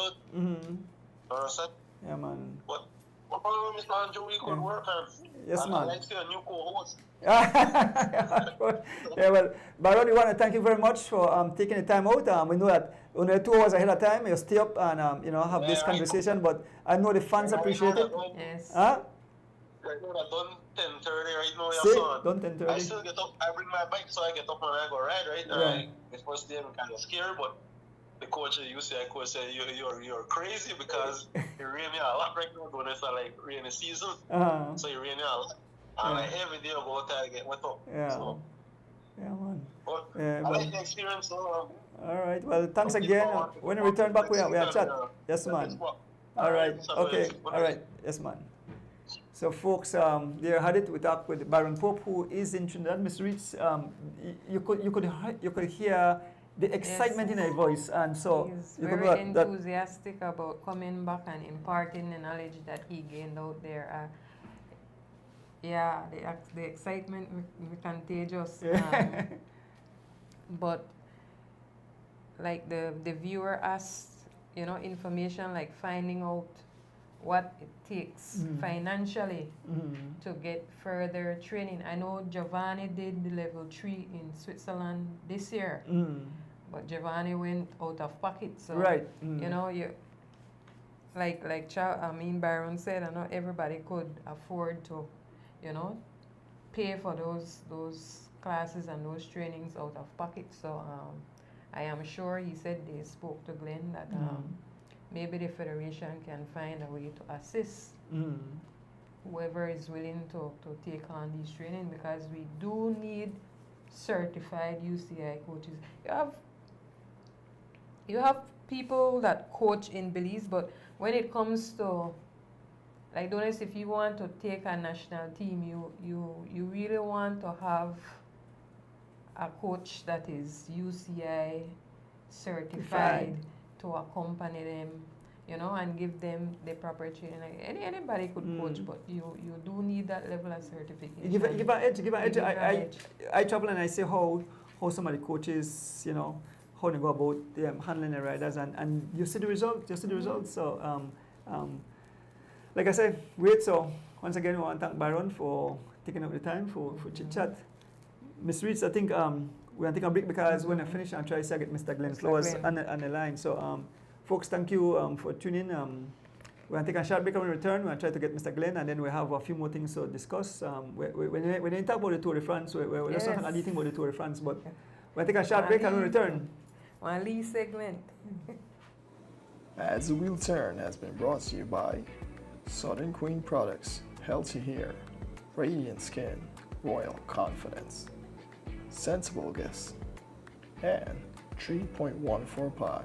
Understand? Yeah, man. But Mr. Andrew, we could work on. Yes, man. I'd like to see a new co-host. Yeah, well, Baron, we want to thank you very much for taking the time out. We know that only 2 hours ahead of time, you stay up and have this conversation, but I know the fans appreciate it. Yes. Huh? Right now, I've done 10:30 right now. See? Yeah, so Done 10:30. I still get up. I bring my bike, so I get up and I go ride, right? Right. The first day I'm kind of scared, but the coach, the UCI coach said, you're crazy because it rain a lot right now. When it's like rainy season, so it rain a lot. And like every day I go out there, I get wet up. Yeah. So, Yeah, man. but Yeah, I but- like the experience. So, All right. Well, thanks again. When we return back, we have chat. Yes, man. All right. Okay. All right. Yes, man. So, folks, there had it. We talked with Baron Pope, who is in Trinidad. Miss Reeds, you could hear the excitement in her voice, and so He's you could very know that. enthusiastic about coming back and imparting the knowledge that he gained out there. Yeah, the excitement is contagious. But like the viewer asked, information like finding out what it takes financially to get further training. I know Giovanni did the level 3 in Switzerland this year, but Giovanni went out of pocket. So Right. you Baron said, I know everybody could afford to, pay for those classes and those trainings out of pocket. So I am sure he said they spoke to Glenn that maybe the federation can find a way to assist whoever is willing to take on these training, because we do need certified UCI coaches. You have people that coach in Belize, but when it comes to, like Donis, if you want to take a national team, you really want to have a coach that is UCI certified to accompany them, and give them the proper training. Like anybody could coach, but you do need that level of certification. Give an edge. edge. I travel and I see how some of the coaches, how they go about handling the riders, and you see the results. So, like I said, great. So, once again, we want to thank Baron for taking up the time for chit chat. Miss Reeds, I think we're going to take a break because when I finish, I'll try to get Mr. Glenn Flowers on the line. So, folks, thank you for tuning in. We're going to take a short break when we return. We're going to try to get Mr. Glenn, and then we have a few more things to discuss. When you talk about the Tour de France, we're just not anything about the Tour de France, but we're going to take a short break and we return. One Lee segment. As the Wheel Turn has been brought to you by Southern Queen Products, Healthy Hair, Radiant Skin, Royal Confidence, Sensible Guess, and 3.14 Pi.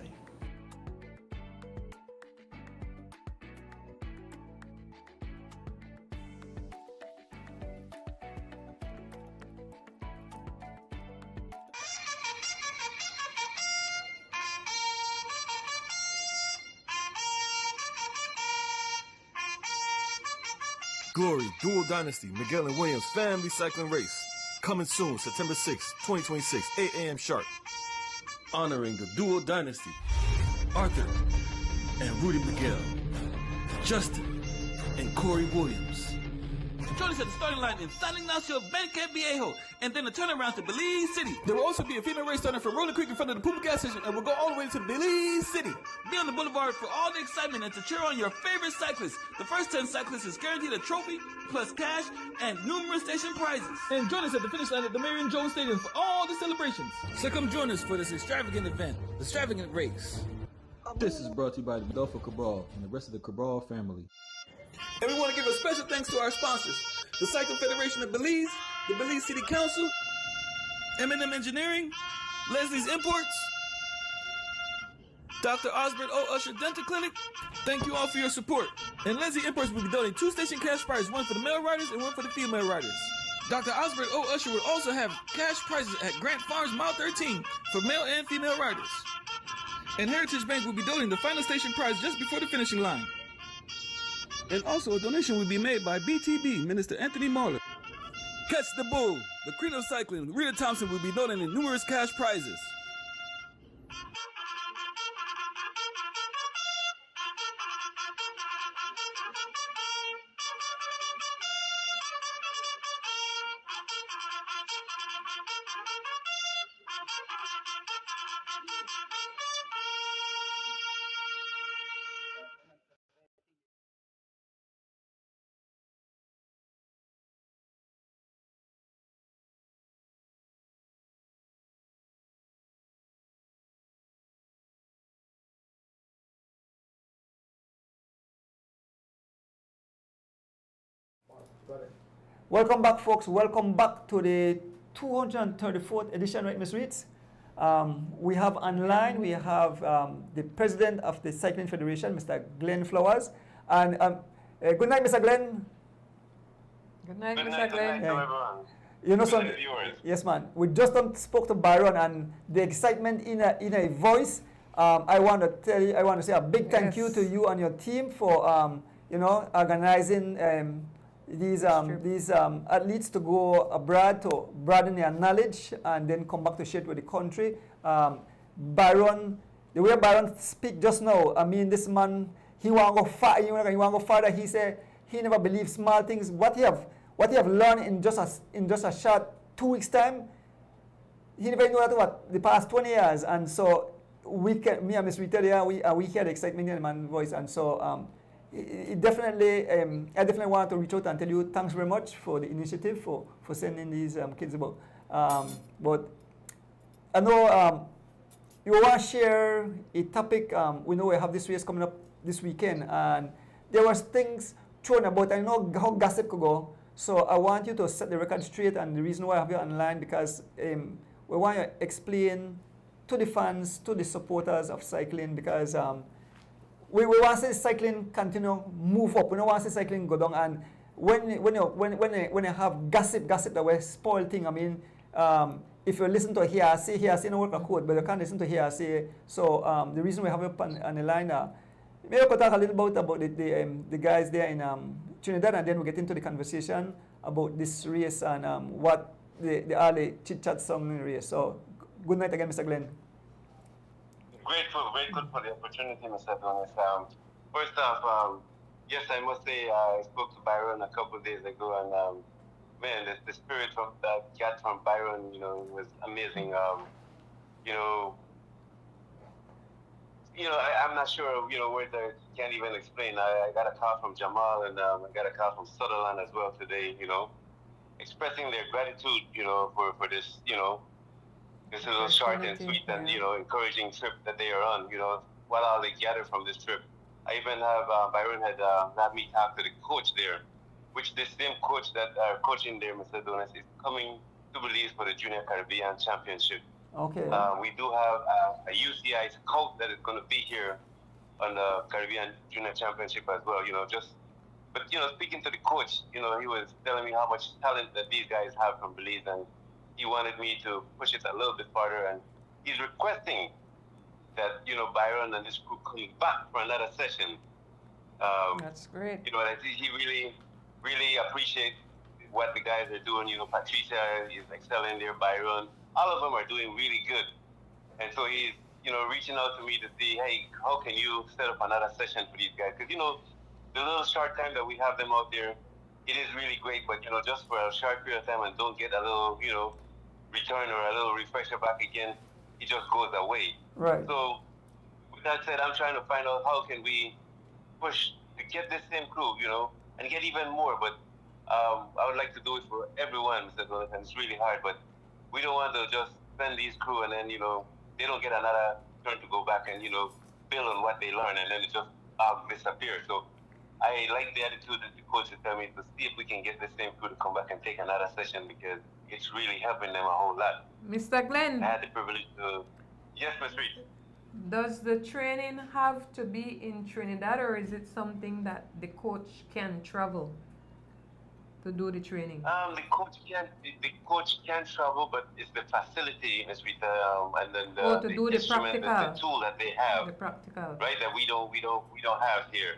Glory, Dual Dynasty, Miguel and Williams Family Cycling Race. Coming soon, September 6, 2026, 8 a.m. sharp. Honoring the Dual Dynasty, Arthur and Rudy Miguel, Justin and Corey Williams. Join us at the starting line in San Ignacio Benque Viejo, and then a turnaround to Belize City. There will also be a female race starting from Rolling Creek in front of the Puma gas station, and we'll go all the way to Belize City. Be on the boulevard for all the excitement and to cheer on your favorite cyclists. The first 10 cyclists is guaranteed a trophy, plus cash, and numerous station prizes. And join us at the finish line at the Marion Jones Stadium for all the celebrations. So come join us for this extravagant event, the extravagant race. This is brought to you by Adolfo Cabral and the rest of the Cabral family. And we want to give a special thanks to our sponsors, the Cycling Federation of Belize, the Belize City Council, M&M Engineering, Leslie's Imports, Dr. Osbert O. Usher Dental Clinic. Thank you all for your support. and Leslie Imports will be donating 2 station cash prizes, one for the male riders and one for the female riders. Dr. Osbert O. Usher will also have cash prizes at Grant Farms Mile 13 for male and female riders. And Heritage Bank will be donating the final station prize just before the finishing line. And also a donation will be made by BTB, Minister Anthony Marler. Catch the Bull, the Credo Cycling, Rita Thompson will be donating numerous cash prizes. Welcome back, folks. Welcome back to the 234th edition, right, Ms. Reeds? We have online, we have the president of the Cycling Federation, Mr. Glenn Flowers. And good night, Mr. Glenn. Good night, Good Mr. night, Glenn. good night to everyone. You know, Good night, viewers. yes, man. We just spoke to Byron, and the excitement in a voice. I want to tell you, I want to say a big thank you to you and your team for organizing these athletes to go abroad to broaden their knowledge and then come back to share it with the country. Byron, the way Byron speak just now, I mean, this man, he want to go far. He want to go farther. He said he never believes small things. What he have learned in just a short 2 weeks time, he never knew that the past 20 years. And so me and Ms. Rita, we hear the excitement in the man's voice, and so it definitely, I definitely want to reach out and tell you thanks very much for the initiative for sending these kids about. But I know you want to share a topic. We know we have this race coming up this weekend, and there was things thrown about. I know how gossip could go, so I want you to set the record straight. And the reason why I have you online, because we want to explain to the fans, to the supporters of cycling, because we want to see cycling continue move up. We don't want to see cycling go down. And when you have gossip that will spoil thing. I mean, if you listen to hearsay no work a code, but you can't listen to hearsay. So the reason we have you on the line, maybe we could talk a little about the guys there in Trinidad, and then we get into the conversation about this race and what the early chit-chat song in the race. So good night again, Mr. Glenn. Grateful, very good for the opportunity, Mr. Adonis. First off, yes, I must say I spoke to Byron a couple of days ago, and man, the spirit from that got from Byron, was amazing. I'm not sure, words I can't even explain. I got a call from Jamal, and I got a call from Sutherland as well today, expressing their gratitude, for this, this little short and sweet and, encouraging trip that they are on, what all they gather from this trip. I even have, Byron had me talk to the coach there, which the same coach that are coaching there, Mr. Donis, is coming to Belize for the Junior Caribbean Championship. Okay. We do have a UCI scout that is going to be here on the Caribbean Junior Championship as well, But, speaking to the coach, he was telling me how much talent that these guys have from Belize, and he wanted me to push it a little bit farther, and he's requesting that, Byron and this group come back for another session. That's great. I think he really, really appreciates what the guys are doing. Patricia is excelling there, Byron. All of them are doing really good. And so he's, reaching out to me to see, hey, how can you set up another session for these guys? Because, the little short time that we have them out there, it is really great, but, just for a short period of time and don't get a little, return or a little refresher back again, it just goes away. Right. So, with that said, I'm trying to find out how can we push to get this same crew, and get even more. But I would like to do it for everyone, Mr. Donis, and it's really hard, but we don't want to just send these crew and then, they don't get another turn to go back and, build on what they learn, and then it just disappears. So I like the attitude that the coach is telling me to see if we can get the same crew to come back and take another session, because it's really helping them a whole lot. Mr. Glenn, I had the privilege to... Yes, Ms. Reed. does the training have to be in Trinidad, or is it something that the coach can travel to do the training? The coach can travel, but it's the facility, Ms. Rita, and then to do the instrument, practical. the tool that they have, The practical. right? That we don't have here.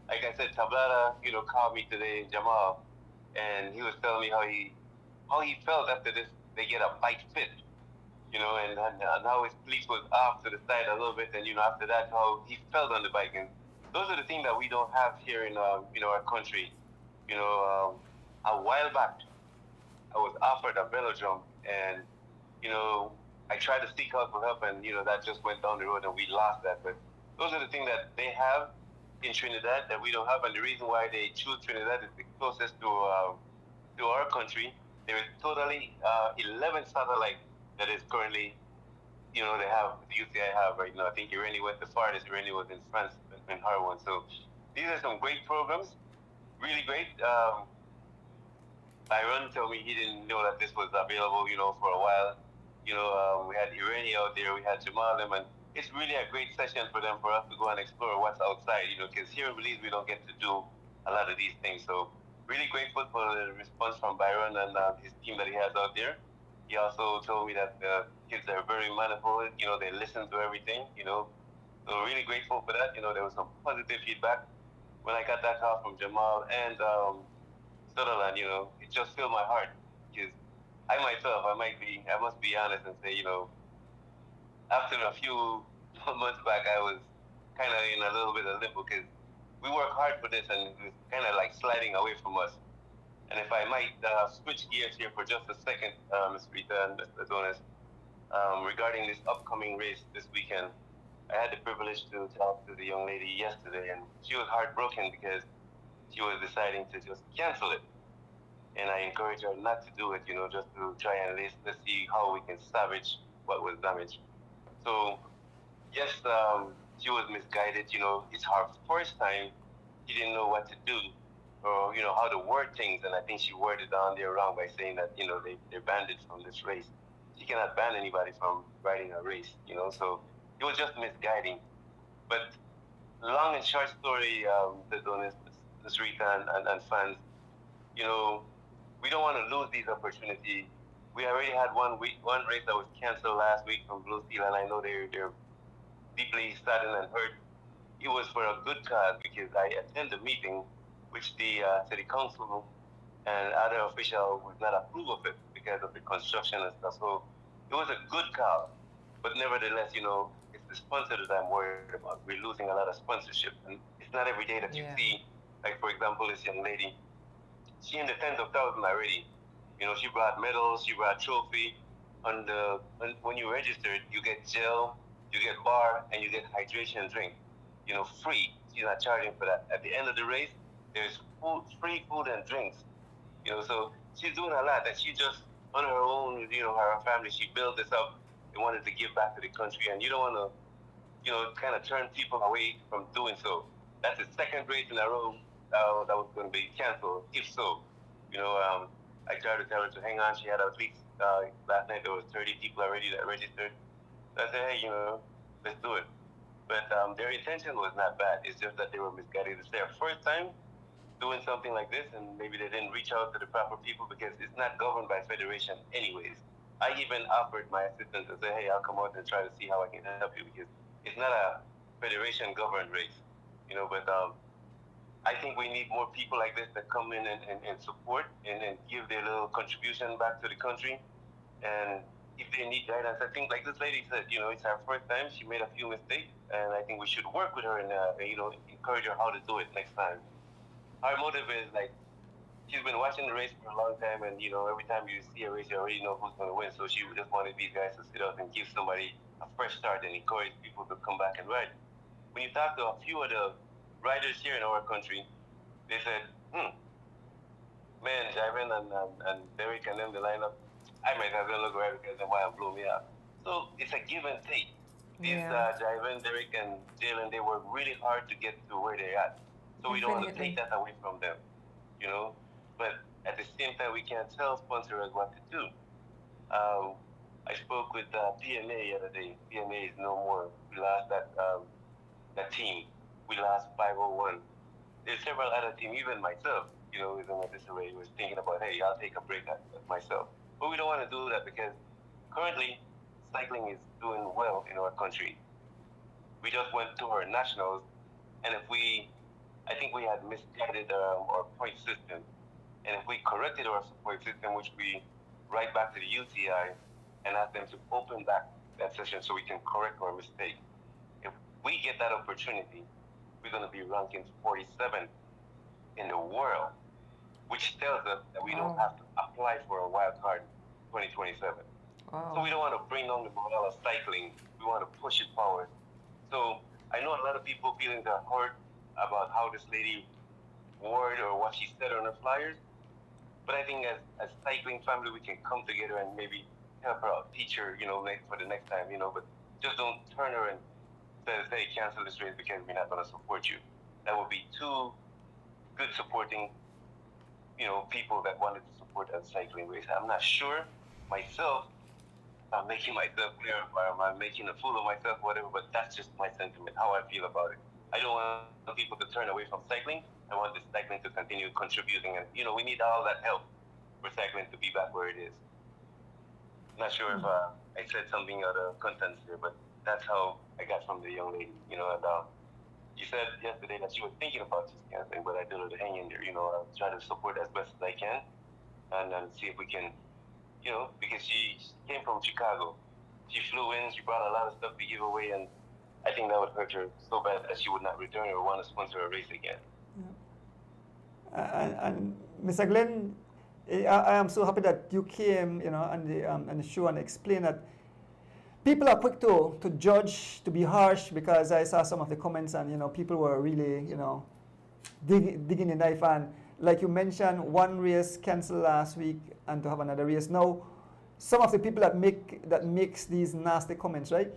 Like I said, Tablada, called me today, Jamal, and he was telling me how he felt after this. They get a bike fit, and how his cleats was off to the side a little bit, and after that how he felt on the bike. And those are the things that we don't have here in our country. A while back, I was offered a velodrome, and I tried to seek out for help, and that just went down the road, and we lost that. But those are the things that they have in Trinidad that we don't have, and the reason why they choose Trinidad is the closest to our country. There is totally 11 satellites that is currently, they have, the UCI have right now. I think Irene went the farthest. Irene was in France, in her one. So these are some great programs. really great. Byron told me he didn't know that this was available, for a while. We had Irene out there, we had Jamal, and it's really a great session for them, for us to go and explore what's outside, because here in Belize we don't get to do a lot of these things. So really grateful for the response from Byron and his team that he has out there. He also told me that the kids are very manifold, they listen to everything, So really grateful for that. There was some positive feedback. When I got that call from Jamal and Sutherland, it just filled my heart. Because I myself, I must be honest and say, after a few months back, I was kind of in a little bit of limbo because we work hard for this and it was kind of like sliding away from us. And if I might switch gears here for just a second, Ms. Rita and Mr. Adonis, regarding this upcoming race this weekend, I had the privilege to talk to the young lady yesterday, and she was heartbroken because she was deciding to just cancel it. And I encouraged her not to do it, just to try and let's see how we can salvage what was damaged. So, yes, she was misguided. It's her first time. She didn't know what to do or, how to word things. And I think she worded down there wrong by saying that, they're banned it from this race. She cannot ban anybody from riding a race, So it was just misguiding. But long and short story, Ms. Rita and fans, we don't want to lose these opportunities. We already had one race that was canceled last week from Blue Steel, and I know they're deeply saddened and hurt. It was for a good cause because I attended the meeting, which the city council and other officials would not approve of it because of the construction and stuff. So it was a good cause, but nevertheless, it's the sponsor that I'm worried about. We're losing a lot of sponsorship, and it's not every day that you see, like for example, this young lady. She in the tens of thousands already. She brought medals, she brought trophy. When you registered, you get gel, you get bar, and you get hydration drink. Free. She's not charging for that. At the end of the race, there's free food and drinks. So she's doing a lot that she just on her own, her family, she built this up. They wanted to give back to the country, and you don't want to, kind of turn people away from doing so. That's the second race in a row that was going to be canceled. If so, I tried to tell her to hang on. She had at least last night there was 30 people already that registered. So I said, hey, let's do it. But their intention was not bad. It's just that they were misguided. It's their first time doing something like this, and maybe they didn't reach out to the proper people because it's not governed by federation anyways. I even offered my assistant to say, hey, I'll come out and try to see how I can help you because it's not a federation governed race, but I think we need more people like this that come in and support and give their little contribution back to the country. And if they need guidance, I think like this lady said, it's her first time. She made a few mistakes, and I think we should work with her and, encourage her how to do it next time. Our motive is she's been watching the race for a long time, and every time you see a race, you already know who's going to win. So she just wanted these guys to sit up and give somebody a fresh start and encourage people to come back and ride. When you talk to a few of the riders here in our country, they said, man, Javen and Derek and them, the lineup, I might as well look right because then why blew me up. So it's a give and take. These Javen, Derek, and Jalen, they work really hard to get to where they're at. So we don't want to take that away from them, But at the same time, we can't tell sponsors what to do. I spoke with PMA the other day. PMA is no more. We lost that team. We lost 501. There's several other teams, even myself, is in a disarray. Was thinking about, hey, I'll take a break at myself. But we don't want to do that because currently cycling is doing well in our country. We just went to our nationals, and I think we had misguided our point system. And if we corrected our point system, which we write back to the UCI and ask them to open back that session so we can correct our mistake. If we get that opportunity, we're going to be ranking 47 in the world, which tells us that we don't have to apply for a wild card 2027. Wow. So we don't want to bring down the morale of cycling. We want to push it forward. So I know a lot of people feeling hurt about how this lady word or what she said on her flyers. But I think as cycling family, we can come together and maybe help her out, teach her, for the next time, but just don't turn her and say, cancel this race because we're not going to support you. That would be too good supporting, people that wanted to support a cycling race. I'm not sure myself. I'm making myself clear, or am I making a fool of myself, whatever, but that's just my sentiment, how I feel about it. I don't want people to turn away from cycling. I want the cycling to continue contributing, and we need all that help for cycling to be back where it is. Not sure if I said something out of context here, but that's how I got from the young lady, and you said yesterday that you were thinking about this kind of thing, but I told her to hang in there, I'll try to support as best as I can, and see if we can, because she came from Chicago. She flew in, she brought a lot of stuff to give away, and I think that would hurt her so bad that she would not return or want to sponsor a race again. And Mr. Glenn, I am so happy that you came, on the show and explained that people are quick to judge, to be harsh, because I saw some of the comments and, people were really, digging the knife. And like you mentioned, one race canceled last week and to have another race. Now, some of the people that makes these nasty comments, right?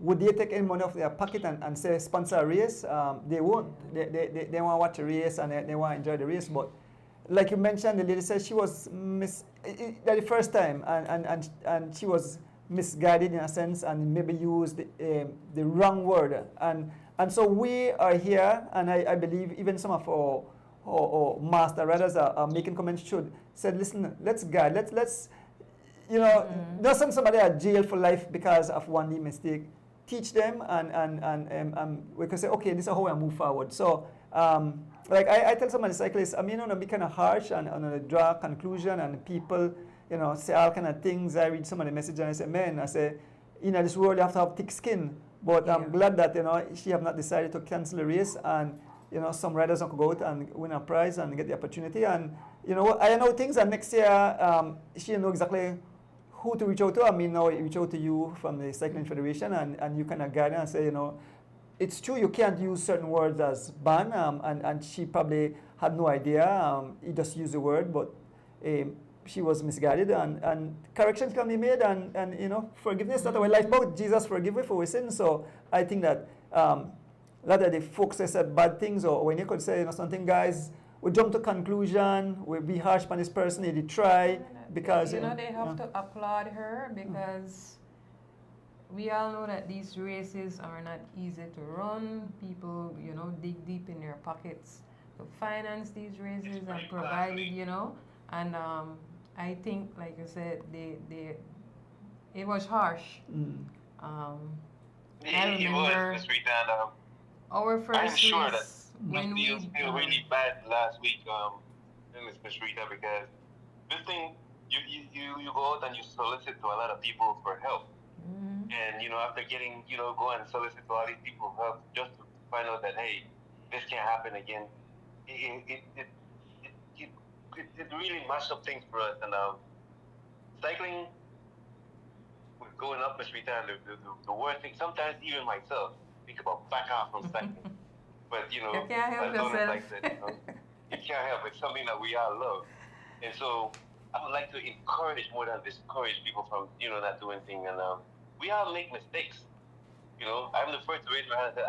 Would they take any money off their pocket and say sponsor a race? They won't. They want to watch a race and they want to enjoy the race. But like you mentioned, the lady said she was the first time and she was misguided in a sense and maybe used the wrong word. And so we are here, and I believe even some of our master riders are making comments said, listen, let's guide, let's don't send somebody to jail for life because of one mistake. Teach them and we can say, okay, this is how we move forward. So like I tell some of the cyclists, I mean, be kind of harsh and draw a conclusion, and people, say all kind of things. I read some of the messages and I say, man, in this world you have to have thick skin. But I'm glad that, she have not decided to cancel the race, and, some riders can go out and win a prize and get the opportunity. And, I know things, and next year she know exactly who to reach out to. I mean, now reach out to you from the Cycling Federation, and you kind of guide her and say, it's true, you can't use certain words as ban, and she probably had no idea. He just used the word, but she was misguided, and corrections can be made, and forgiveness, that's our life about. Jesus forgive us for our sins. So I think that a lot of the folks that said bad things, or when you could say something, guys, we jump to conclusion, we be harsh on this person, they try, because they have to applaud her, because we all know that these races are not easy to run. People, dig deep in their pockets to finance these races and provide it, and I think, like you said, it was harsh. I remember our first I'm sure that race when we feel really bad last week, Miss Rita, because this thing, you go out and you solicit to a lot of people for help. And, after getting, go and solicit to all these people for help just to find out that, hey, this can't happen again. It really mashed up things for us. And cycling, we're going up the street, and the worst thing, sometimes even myself, think about back off from cycling. But, you can't help yourself. Like that, you can't help. It's something that we all love. And so I would like to encourage more than discourage people from, not doing things. And we all make mistakes. I'm the first to raise my hand and say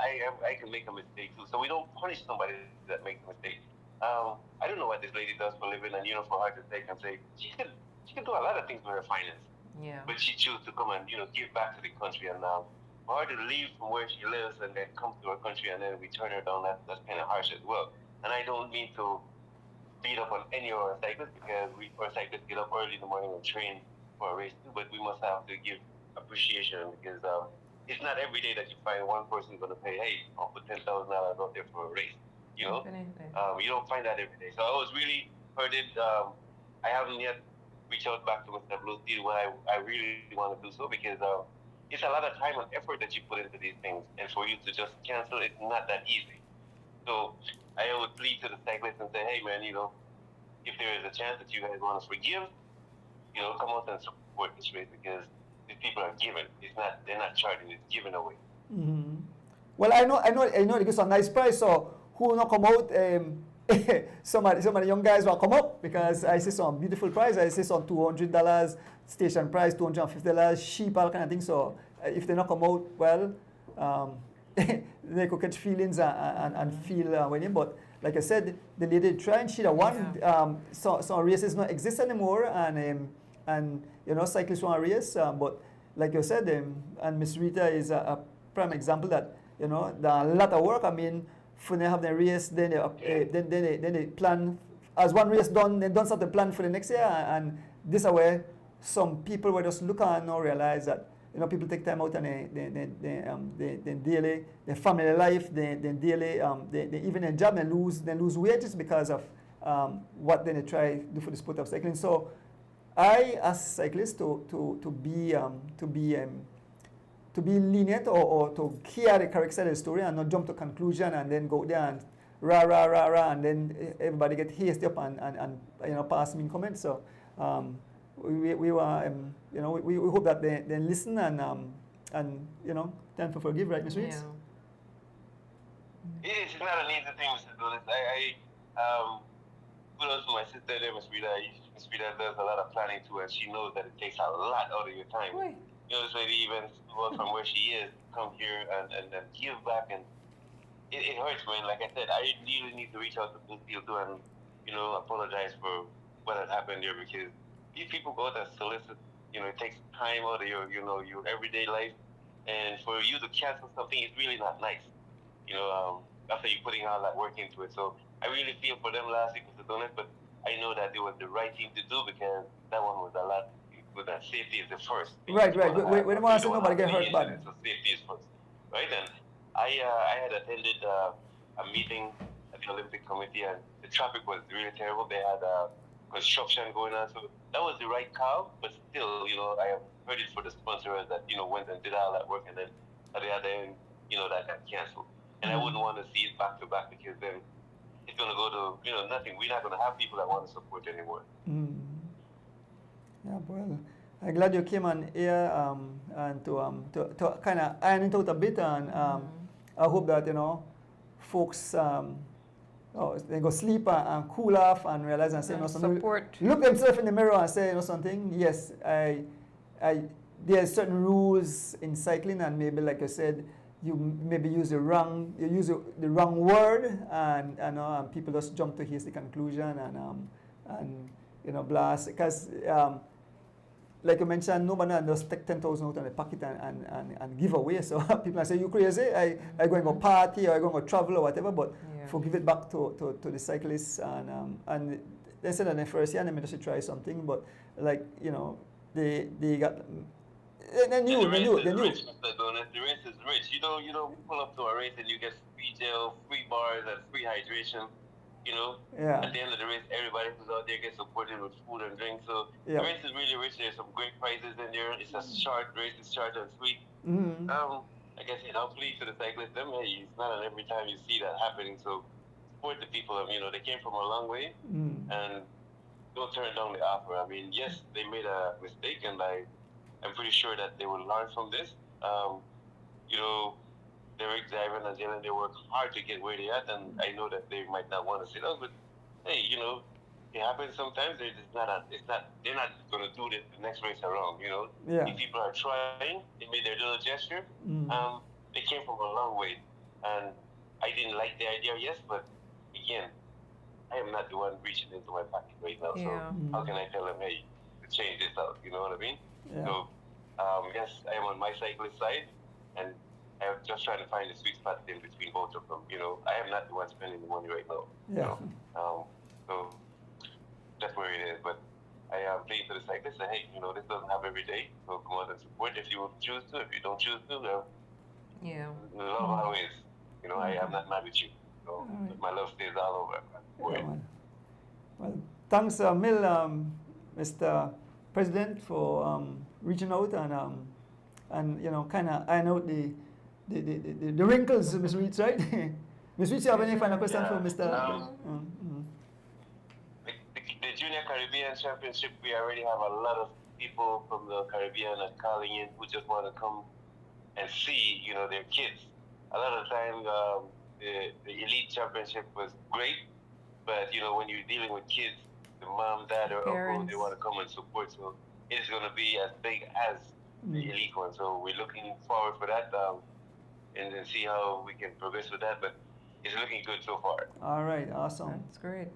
I can make a mistake too. So we don't punish somebody that makes a mistake. I don't know what this lady does for a living, and for her to take and say she can do a lot of things with her finance. Yeah. But she chose to come and give back to the country, and for her to leave from where she lives and then come to her country and then we turn her down, that's kind of harsh as well. And I don't mean to beat up on any of our cyclists, because our cyclists get up early in the morning and train for a race too, but we must have to give appreciation, because it's not every day that you find one person going to pay, hey, I'll put $10,000 out there for a race. You don't find that every day. So I was really hurted. I haven't yet reached out back to Mr. Blue Steel when I really want to do so, because it's a lot of time and effort that you put into these things, and for you to just cancel, it's not that easy. So I would plead to the cyclists and say, hey man, if there is a chance that you guys want to forgive, come out and support this race, because these people are given. They're not charging, it's given away. Mm-hmm. Well, I know it gives a nice price, so who not come out? Some of the young guys will come up, because I see some beautiful price. I see some $200 station price, $250, sheep, all kind of things. So if they not come out, well, they could catch feelings and feel winning. But like I said, the lady tried, she the one, some races not exist anymore, and you know, cyclists want to race, but like you said, and Miss Rita is a prime example that, you know, there are a lot of work. I mean, when they have the race, then they plan, as one race done, they don't start to plan for the next year, and this is where some people will just look and now realize that, you know, people take time out and they daily, their family life, they daily, they even their job, they lose wages because of what they try to do for the sport of cycling. So I, as cyclist, to be lenient or to hear the correct side of the story and not jump to conclusion and then go there and rah, and then everybody get hasty up and you know, pass mean comments. So we were, you know, we hope that they listen and you know, tend to forgive, right, Ms. Reeds? It's not an easy thing, Mr. Donis. Kudos to my sister there, Ms. Rita. Ms. Rita does a lot of planning too, and she knows that it takes a lot out of your time. Right. You know, this lady even go from where she is, come here and give back, and it hurts, man. Like I said, I really need to reach out to those people too and, you know, apologize for what had happened there, because these people go to solicit, you know, it takes time out of your, you know, your everyday life, and for you to cancel something is really not nice, you know, after you putting all that work into it. So I really feel for them last week with the donut, but I know that it was the right thing to do because that one was a lot, with that safety is the first. Right. We don't want to see nobody get hurt, but so safety is first, right? And I had attended a meeting at the Olympic Committee, and the traffic was really terrible. They had construction going on, so that was the right call. But still, you know, I have heard it for the sponsors that, you know, went and did all that work, and then at the other end, you know, that got canceled. And I wouldn't want to see it back to back, because then it's going to go to, you know, nothing. We're not going to have people that want to support anymore. Yeah, well, I'm glad you came on here and to kind of iron it out a bit, and I hope that, you know, folks they go sleep and cool off and realize and say, you know, something. Look themselves in the mirror and say, you know, something. Yes, there are certain rules in cycling, and maybe, like I said, you maybe use the wrong word, and people just jump to hasty conclusion and you know, blast, because like you mentioned, nobody just take 10,000 out of the pocket and give away. So people say, you crazy, I going to party, or I going to travel or whatever, but for give it back to the cyclists, and they said that in the first year, they may just try something, but like, you know, they got, they knew. The race is rich. You don't pull up to a race and you get free gel, free bars, and free hydration. You know, at the end of the race, everybody who's out there gets supported with food and drink. So the race is really rich. There's some great prizes in there. It's a short race. It's short and sweet. Like I said, hopefully to the cyclists, hey, it's not every time you see that happening. So support the people. You know, they came from a long way, and don't turn down the offer. I mean, yes, they made a mistake, and I'm pretty sure that they will learn from this. You know, Derek, Ivan, and Jalen, they work hard to get where they're at, and I know that they might not want to sit down, but hey, you know, it happens sometimes. They're not going to do this the next race around, you know. If people are trying, they made their little gesture. They came from a long way, and I didn't like the idea, yes, but again, I am not the one reaching into my pocket right now, so how can I tell them, hey, to change this out, you know what I mean? So, yes, I am on my cyclist side, and I'm just trying to find the sweet spot in between both of them. You know, I am not the one spending the money right now. You know? So that's where it is. But I am playing to the cyclists. Say, hey, you know, this doesn't happen every day. So come out and support if you choose to. If you don't choose to, love how it is. You know, I am not mad with you. So my love stays all over. Well, thanks a mil, Mr. President, for reaching out and you know, kind of iron out the wrinkles, Ms. Reeds, right? Ms. Reeds, you have any final question for Mr. The Junior Caribbean Championship, we already have a lot of people from the Caribbean that calling in who just want to come and see, you know, their kids. A lot of times, the Elite Championship was great, but, you know, when you're dealing with kids, the mom, dad, or uncle, they want to come and support. So it's going to be as big as the Elite one. So we're looking forward for that, and then see how we can progress with that. But it's looking good so far. All right, awesome. That's great.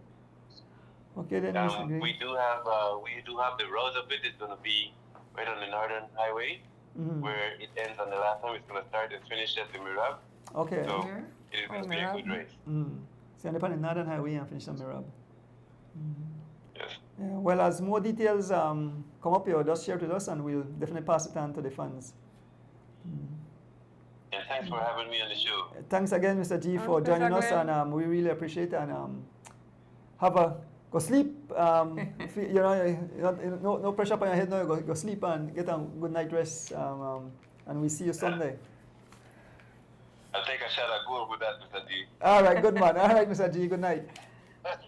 Okay then, Mr. Green. We do have the road of it. It's gonna be right on the Northern Highway, where it ends on the last time. It's gonna start and finish at the Mirab. Okay. So Here? it is gonna Oh, be a Mirab. good race. So on the Northern Highway and finish on Mirab. Yes. Yeah, well, as more details come up here, just share it with us and we'll definitely pass it on to the fans. And thanks for having me on the show. Thanks again, Mr. G, for Mr. joining us, Glenn. and we really appreciate it. And go sleep. No pressure on your head now. Go sleep and get a good night rest. And we see you Sunday. I'll take a shot at goal with that, Mr. G. All right, good man. All right, Mr. G, good night.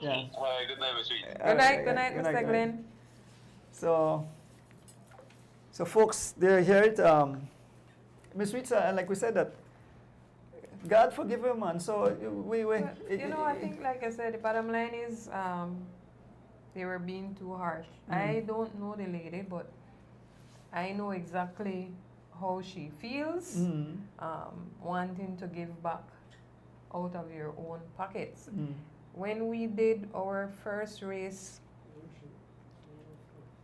Yeah. All right, good night, Mr. G. Good night, Mr. Glenn. So folks, they hear it. Miss Rita, and like we said, that God forgive him, man. So I think, like I said, the bottom line is they were being too harsh. I don't know the lady, but I know exactly how she feels, wanting to give back out of your own pockets. When we did our first race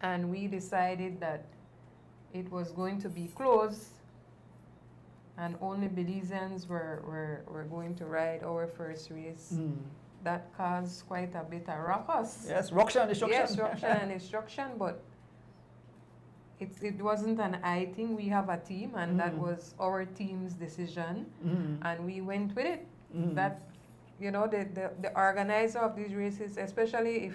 and we decided that it was going to be closed and only Belizeans were going to ride our first race, that caused quite a bit of ruckus. Yes, ruction and destruction. Yes, ruction and destruction, but it wasn't an I thing. We have a team, and that was our team's decision, and we went with it. That, the organizer of these races, especially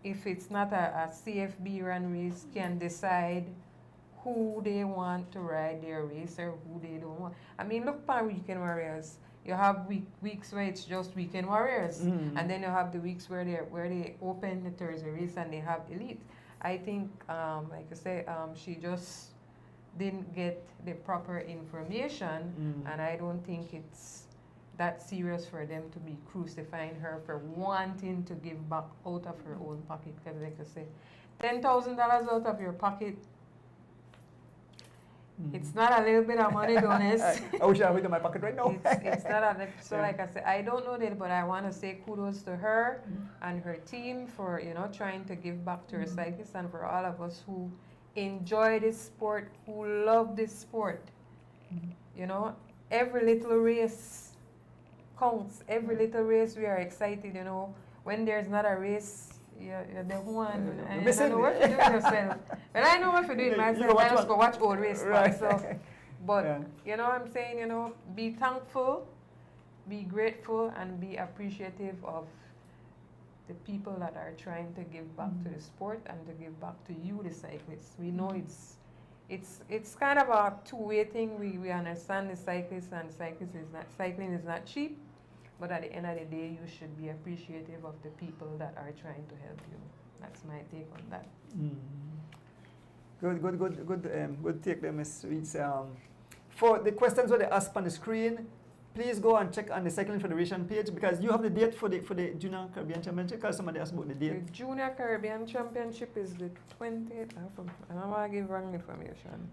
if it's not a CFB run race, can decide who they want to ride their race or who they don't want. I mean, look for Weekend Warriors. You have weeks where it's just Weekend Warriors, and then you have the weeks where they open the Thursday race and they have elite. I think, like I say, she just didn't get the proper information, and I don't think it's that serious for them to be crucifying her for wanting to give back out of her own pocket. Because, like I say, $10,000 out of your pocket. It's not a little bit of money, Donis. I wish I had it in my pocket right now. It's not a, so like I said, I don't know that, but I want to say kudos to her and her team for, trying to give back to her cyclists, and for all of us who enjoy this sport, who love this sport. Every little race counts. Every little race we are excited, When there's not a race, you're the one, and you don't know what to do yourself. But I know what to do it myself. I just go watch old race. Right. So, but what I'm saying, be thankful, be grateful, and be appreciative of the people that are trying to give back to the sport and to give back to you, the cyclists. We know it's kind of a two-way thing. We understand the cyclists, and cycling is not cheap. But at the end of the day, you should be appreciative of the people that are trying to help you. That's my take on that. Good take there, Ms. Reeds. For the questions that they ask on the screen, please go and check on the Cycling Federation page, because you have the date for the Junior Caribbean Championship, because somebody asked about the date. The Junior Caribbean Championship is the 20th. I don't want to give wrong information.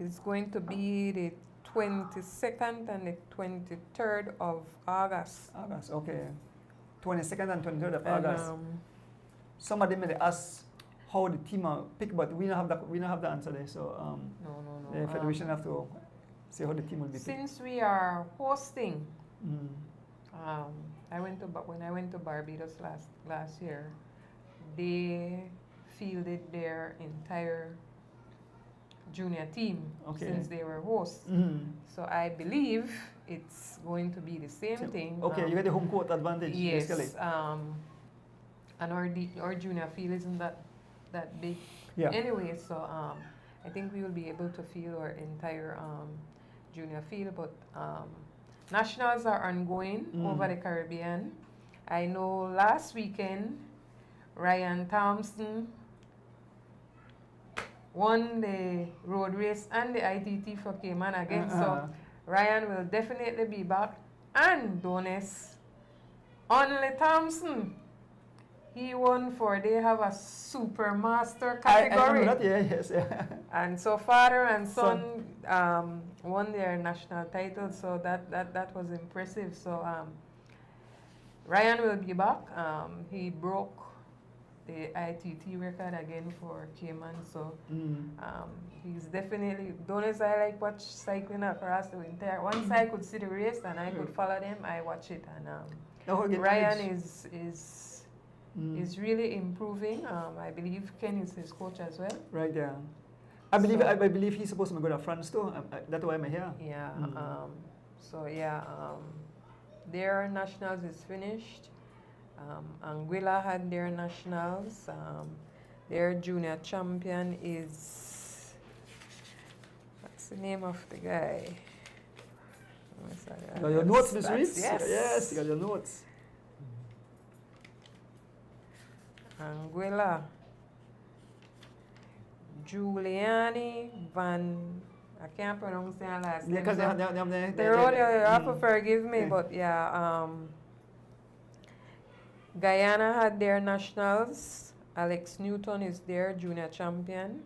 It's going to be the 22nd and the 23rd of August. August, okay. 22nd and 23rd of August. Somebody may ask how the team are picked, but we don't have the answer there. So no. the federation have to see how the team will be picked. Since we are hosting, when I went to Barbados last year, they fielded their entire junior team since they were hosts. So I believe it's going to be the same thing. Okay, you get the home court advantage. Yes. Basically. And our junior field isn't that big anyway, so I think we will be able to field our entire junior field. But nationals are ongoing over the Caribbean. I know last weekend Ryan Thompson won the road race and the ITT for Cayman again. So Ryan will definitely be back. And Donis, only Thompson he won for, they have a super master I category. remember that, yeah, yes. Yeah. And so father and son won their national title, so that was impressive. So Ryan will be back. He broke the ITT record again for Cayman, so he's definitely, don't as I like watch cycling across the entire, once I could see the race and I could follow them, I watch it, and Ryan is really improving. I believe Ken is his coach as well. Right, yeah. I believe he's supposed to go to France too. That's why I'm here. Yeah. So yeah, their nationals is finished. Anguilla had their nationals. Their junior champion is, what's the name of the guy? You got your notes, Miss Reeves? Yes. Yes, you got your notes. Anguilla, Giuliani Van, I can't pronounce their last name. Because you have to forgive me, but yeah. Guyana had their nationals. Alex Newton is their junior champion.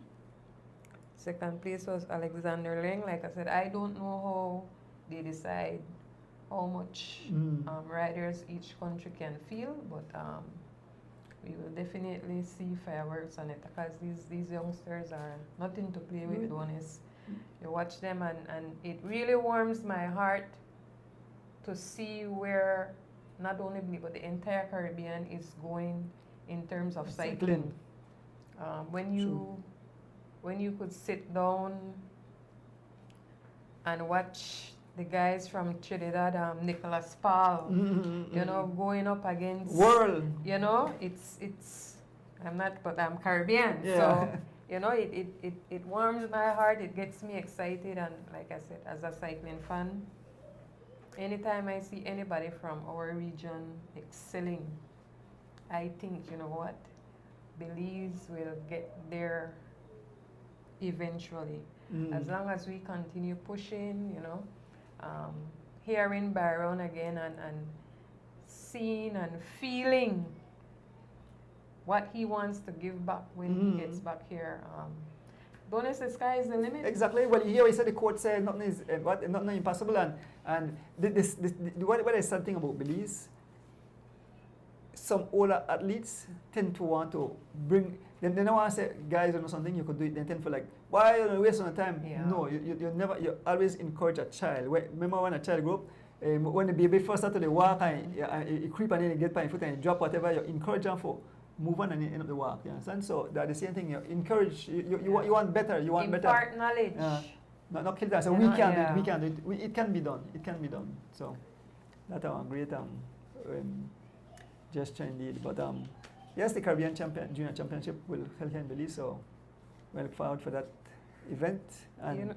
Second place was Alexander Ling. Like I said, I don't know how they decide how much riders each country can field, but we will definitely see fireworks on it, because these youngsters are nothing to play with. One is, you watch them and it really warms my heart to see where not only me but the entire Caribbean is going in terms of cycling. When you could sit down and watch the guys from Trinidad, Nicholas Paul, you know, going up against world. You know, it's I'm not, but I'm Caribbean, yeah. so you know, it warms my heart. It gets me excited, and like I said, as a cycling fan, anytime I see anybody from our region excelling, I think, you know what, Belize will get there eventually. As long as we continue pushing, you know, hearing Byron again and seeing and feeling what he wants to give back when he gets back here. Don't know if the sky is the limit. Exactly. Well, you hear what he said, the quote said nothing is nothing impossible, and what is sad thing about Belize, some older athletes tend to want to bring, they don't want to say, guys, you know something, you could do it. They tend to like, why are you wasting time? Yeah. No, you always encourage a child. Remember when a child grew up, when the baby first started to walk, and you creep and then you get by your foot and you drop whatever, you encourage them for move on and end up the walk. You understand? So that's the same thing. You encourage, you want better. You want better. Impart knowledge. Not kill that. So we can do it. We can do it. It can be done. It can be done. So that's a great gesture indeed. But yes, the Caribbean Junior Championship will held here in Belize. So we look forward for that event. And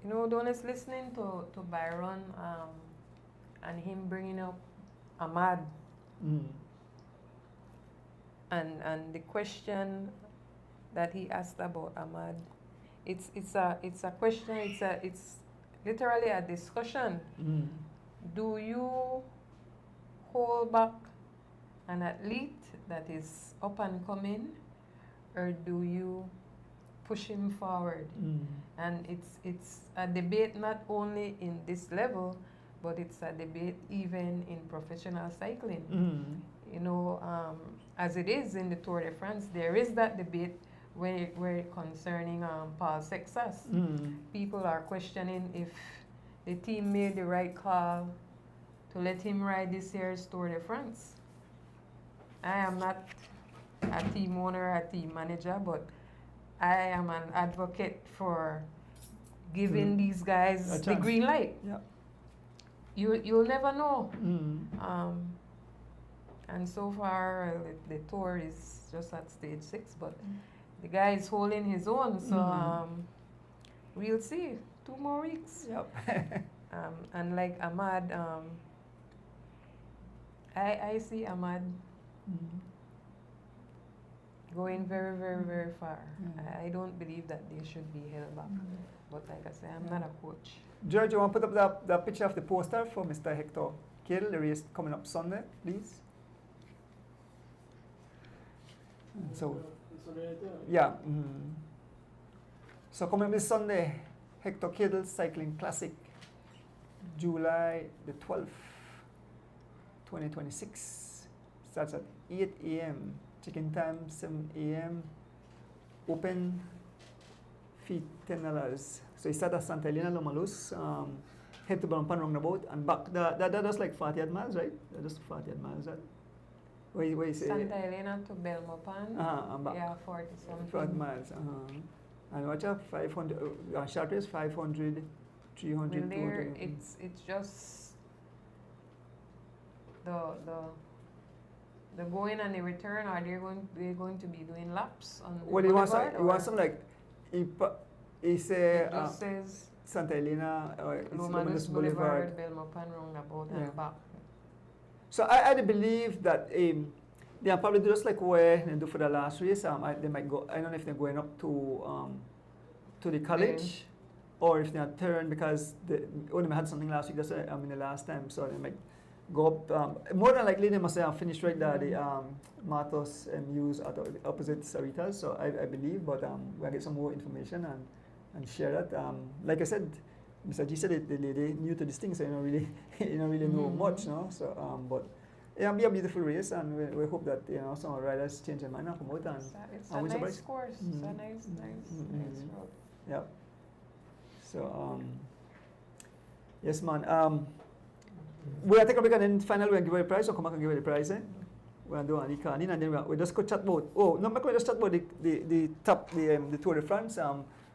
you know, Donis, listening to Byron and him bringing up Ahmad. And the question that he asked about Ahmad, it's a question. It's literally a discussion. Do you hold back an athlete that is up and coming, or do you push him forward? And it's a debate not only in this level, but it's a debate even in professional cycling. You know, as it is in the Tour de France, there is that debate where concerning Paul Sexas. People are questioning if the team made the right call to let him ride this year's Tour de France. I am not a team owner or a team manager, but I am an advocate for giving these guys the green light. Yeah. You'll never know. And so far, the Tour is just at stage 6, but the guy is holding his own. So we'll see. 2 more weeks. Yep. And like Ahmad, I see Ahmad going very, very, very far. I don't believe that they should be held back. But like I say, I'm not a coach. George, you want to put up the picture of the poster for Mr. Hector Kill, the race coming up Sunday, please? So, yeah. So coming this Sunday, Hector Cadle Cycling Classic, July the 12th, 2026. Starts at 8 a.m. Check-in time 7 a.m. Open fee $10. So you start at Santa Elena, Lomalus, head to Belmopan roundabout and back. That's like 40 odd miles, right? That's 40 odd miles. That. Where you say? Santa Elena to Belmopan. And back. Yeah, 40 something. 40 miles. And watch out, 500. Short race 500, 300. Well, there 200. it's just the going and the return. Are they going to be doing laps on the Well, you want boulevard, some like he it say just says Santa Elena or it's Lomanus Lomanus Boulevard, Belmopan roundabout Yeah. and back. So I believe that they are probably just like where they do for the last race. They might go. I don't know if they're going up to the college, or if they are turned because they only had something last week. That's the last time. So they might go up. More than likely, they must have finished right there. The Matos MUs at the opposite Saritas. So I believe, but we'll get some more information and share that. Like I said, Mr. G said the lady new to this thing, so you don't really know much, no. So but it'll be a beautiful race, and we hope that some riders change their mind and come out It's and a win some nice race. course. It's a nice road. Yeah. So yes, man. We'll take a break and then finally we'll give away a prize, or come back and give away the prize. We'll do an e-canning, and then we'll just go chat about. Oh no, we just chat about the Tour de France.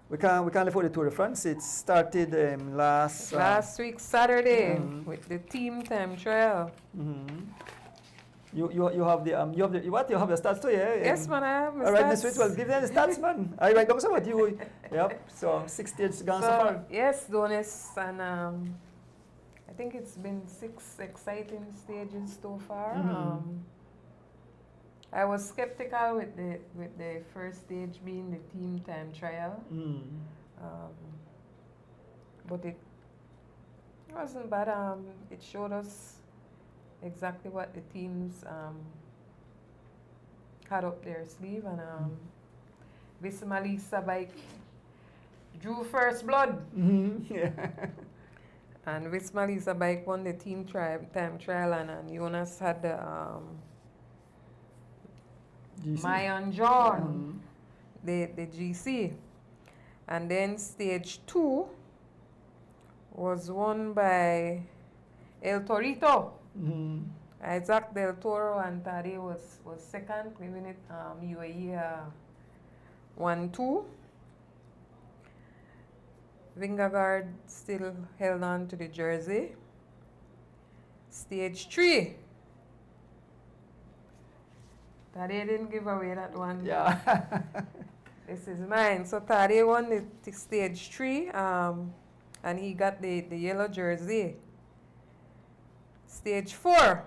We can't live for the Tour de France. It started last week Saturday with the team time trial. You have the you have the stats too, yeah? Yes, man, I have my all right, stats. Miss Rich, well, give them the stats, man. I write down some about you. Yep. So 6 stages gone so far. Yes, Donis, and I think it's been 6 exciting stages so far. I was skeptical with the first stage being the team time trial, but it wasn't bad. It showed us exactly what the teams had up their sleeve, and Visma Lisa bike drew first blood. Yeah. And Visma Lisa bike won the team time trial, and Jonas had the Mayan John, the GC. And then stage 2 was won by El Torito. Isaac Del Toro and Tari was second, leaving it UAE 1-2. Vingegaard still held on to the jersey. Stage 3. Tari didn't give away that one. Yeah. This is mine. So Tari won the stage 3, and he got the yellow jersey. Stage 4.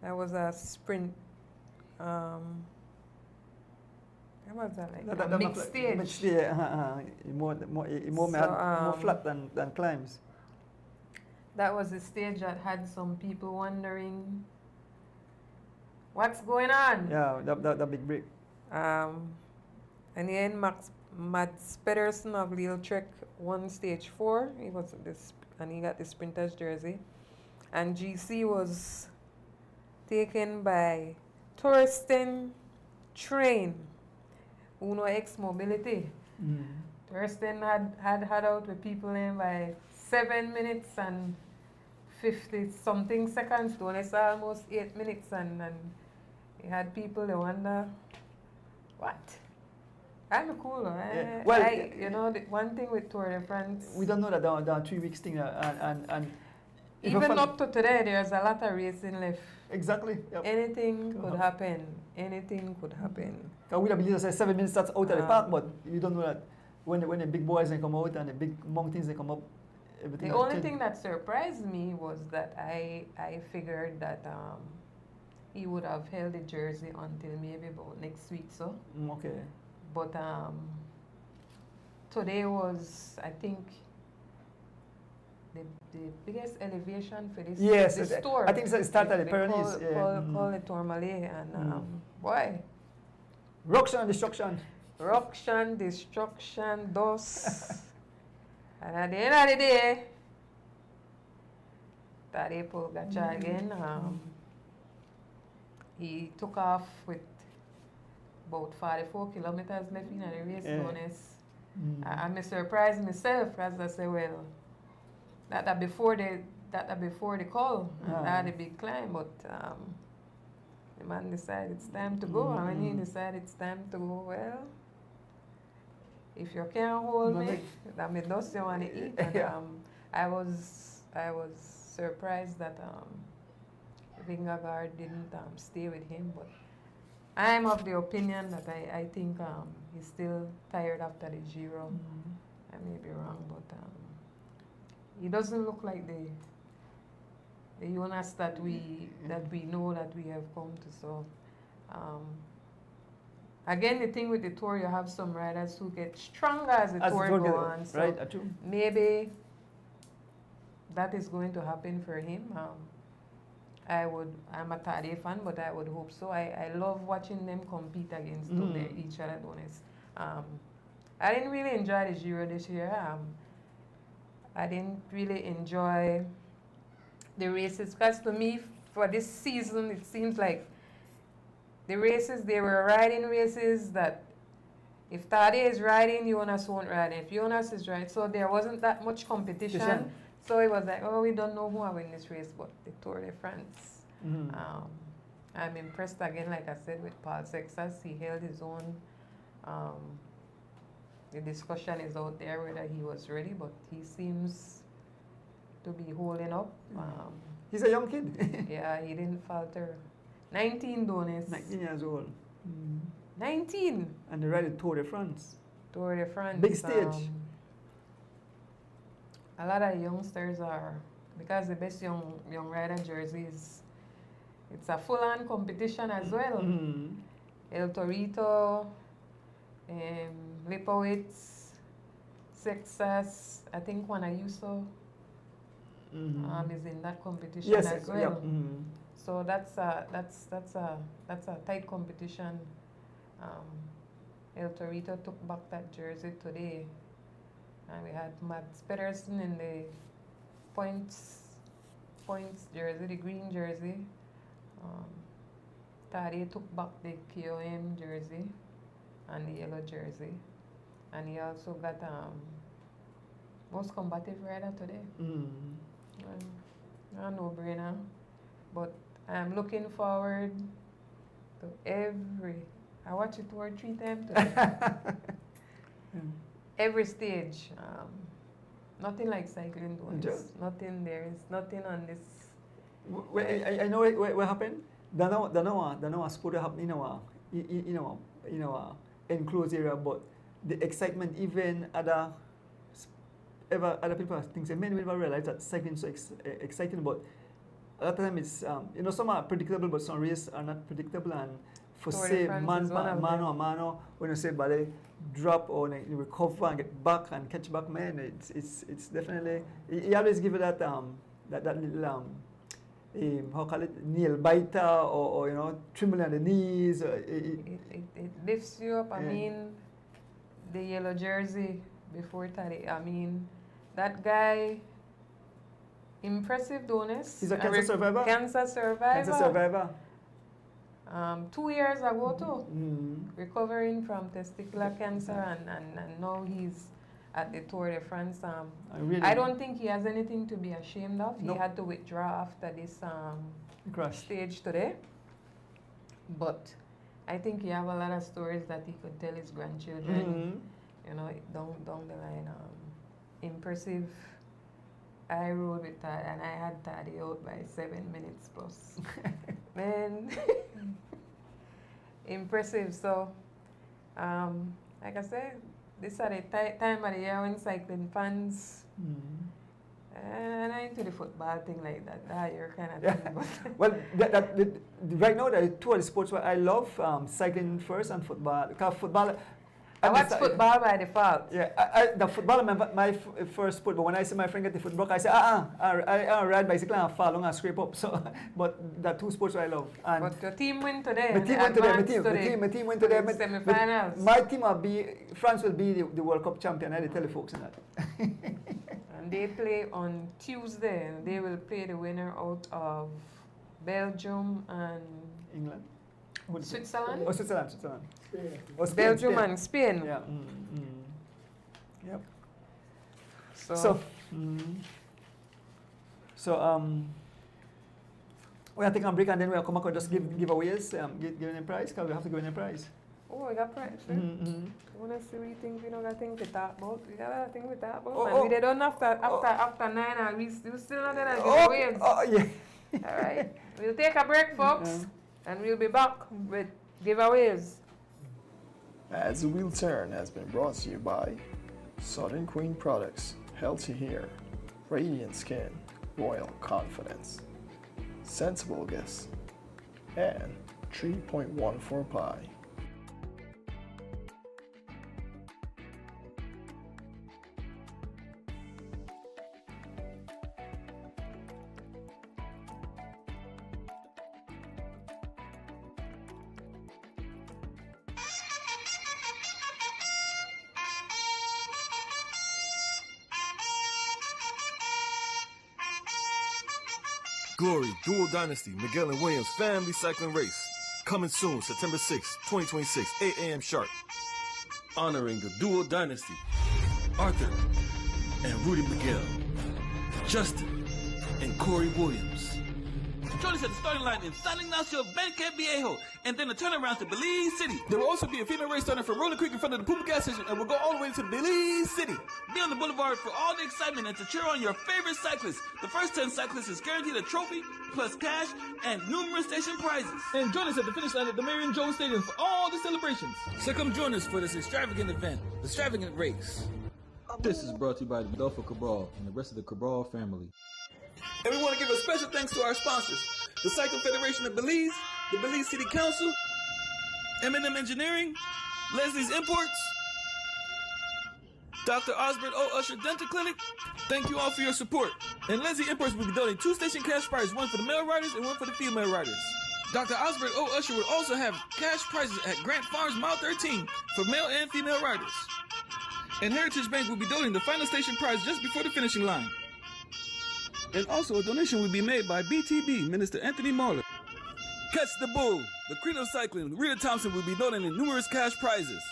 That was a sprint. What was that like? A mixed stage. Mixed stage. More flat than climbs. That was the stage that had some people wondering what's going on. Yeah, that big break. And then Mads Pedersen of Lille Trek won stage 4. He was and he got the sprinter's jersey. And GC was taken by Torsten Train, Uno X Mobility. Torsten had out with people in by 7 minutes and 50 something seconds. Donis almost 8 minutes, and he had people they wonder what. Kind of cool, Yeah. Well, Well, the one thing with Tour de France, we don't know that down 3 weeks thing, and even up to today, there's a lot of racing left. Exactly. Yep. Anything could happen. Anything could happen. We don't believe that 7 minutes that's out of the park, but you don't know that when the big boys they come out and the big mountains they come up, everything. The only thing that surprised me was that I figured that he would have held the jersey until maybe about next week, so. Okay. But today was, I think, the biggest elevation for this tour. I think it started at the Pyrenees. Call it Tourmalet, and boy, Ruction and destruction. Ruction, destruction, dust. And at the end of the day, Tade Pogacar again, he took off with about 44 kilometers left in the race, honest. I'm surprised myself, as I say, well, that before the call, that had a big climb, but the man decided it's time to go, and when he decided it's time to go, well, if you can't hold me, that me dust you want to eat. And, I was surprised that Vingegaard didn't stay with him, but I'm of the opinion that I think he's still tired after the Giro. I may be wrong, but he doesn't look like the Jonas that we know that we have come to. So again, the thing with the Tour, you have some riders who get stronger as the Tour goes on. So right, true. maybe that is going to happen for him. I'm a Tade fan, but I would hope so. I love watching them compete against each other, honest. I didn't really enjoy the Giro this year. I didn't really enjoy the races, because to me, for this season, it seems like the races, they were riding races that if Tade is riding, Jonas won't ride. If Jonas is riding, so there wasn't that much competition. So it was like, oh, we don't know who will win this race, but the Tour de France. I'm impressed again, like I said, with Paul Sexas. He held his own. The discussion is out there whether he was ready, but he seems to be holding up. He's a young kid. Yeah, he didn't falter. 19, Donis. 19 years old. 19. And they ride the Tour de France. Tour de France. Big stage. A lot of youngsters are, because the best young rider jerseys, it's a full-on competition as well. El Torito, Lipowitz, Sexas, I think Juan Ayuso is in that competition as well. Yeah. So that's a tight competition. El Torito took back that jersey today. And we had Mats Pedersen in the points jersey, the green jersey. Tade took back the KOM jersey and the yellow jersey. And he also got most combative rider today. A no-brainer. But I'm looking forward to I watch it 2 or 3 times today. Every stage, nothing like cycling. Nothing. There is nothing on this. I know what happened. Dano sport happening in our enclosed area, but the excitement, even other people think, many people realize that cycling is so exciting, but a lot of time it's some are predictable, but some races are not predictable. And for say mano, when you say ballet drop or you recover and get back and catch back, man, it's definitely, you always give it that little how call it, nail biter or trembling on the knees. It lifts you up. I mean, the yellow jersey before Tade. I mean, that guy, impressive, Donis. He's a cancer survivor. Cancer survivor. 2 years ago too, recovering from testicular cancer, and now he's at the Tour de France. I don't think he has anything to be ashamed of. He had to withdraw after this stage today. But I think he have a lot of stories that he could tell his grandchildren, down the line. Impressive. I rode with Tade, and I had Tade out by 7 minutes plus. Man, impressive. So, like I said, this are the time of the year when cycling fans, and I into the football thing like that, you're kind of thing. Well, right now, there are 2 of the sports where I love, cycling first and football. Because football, I watch understand- football by default. Yeah, the football, my first sport, but when I see my friend get the football, I say, I ride bicycle and fall along and scrape up. So, but the two sports I love. And But your team win today. my and team they went today. advanced My team went today. Semi-finals. My team will be, France will be the World Cup champion. I tell the folks in that. And they play on Tuesday. And they will play the winner out of Belgium and England. Switzerland. Oh, Switzerland. Oh, Spain, Belgium Spain. and Spain. Yeah. Yep. So, we'll take a break and then we'll come back and just give giveaways, give them a prize, because we have to give them a prize. oh, we got prize. Mm-hmm. You want to see what you think we don't got things to talk about? We got a thing to talk about. Oh, and oh. we did done after 9 and we still not gonna give away. Oh, yeah. All right. We'll take a break, folks, and we'll be back with giveaways. As the Wheel Turn has been brought to you by Southern Queen Products, Healthy Hair, Radiant Skin, Royal Confidence, Sensible Guess, and 3.14 Pi. Glory, Dual Dynasty, Miguel and Williams Family Cycling Race. Coming soon, September 6, 2026, 8 a.m. sharp. Honoring the Dual Dynasty, Arthur and Rudy Miguel, Justin and Corey Williams. Join us at the starting line in San Ignacio Benque Viejo, and then the turnaround to Belize City. There will also be a female race starting from Rolling Creek in front of the Puma gas station and will go all the way to Belize City. Be on the boulevard for all the excitement and to cheer on your favorite cyclists. The first 10 cyclists is guaranteed a trophy, plus cash, and numerous station prizes. And join us at the finish line at the Marion Jones Stadium for all the celebrations. So come join us for this extravagant event, the extravagant race. This is brought to you by Rodolfo Cabral and the rest of the Cabral family. And we want to give a special thanks to our sponsors, the Cycle Federation of Belize, the Belize City Council, M&M Engineering, Leslie's Imports, Dr. Osbert O. Usher Dental Clinic. Thank you all for your support. And Leslie Imports will be donating 2 station cash prizes, one for the male riders and one for the female riders. Dr. Osbert O. Usher will also have cash prizes at Grant Farms Mile 13 for male and female riders. And Heritage Bank will be donating the final station prize just before the finishing line. And also a donation will be made by BTB, Minister Anthony Marler. Catch the Bull, the Queen of Cycling, Rita Thompson will be donating numerous cash prizes.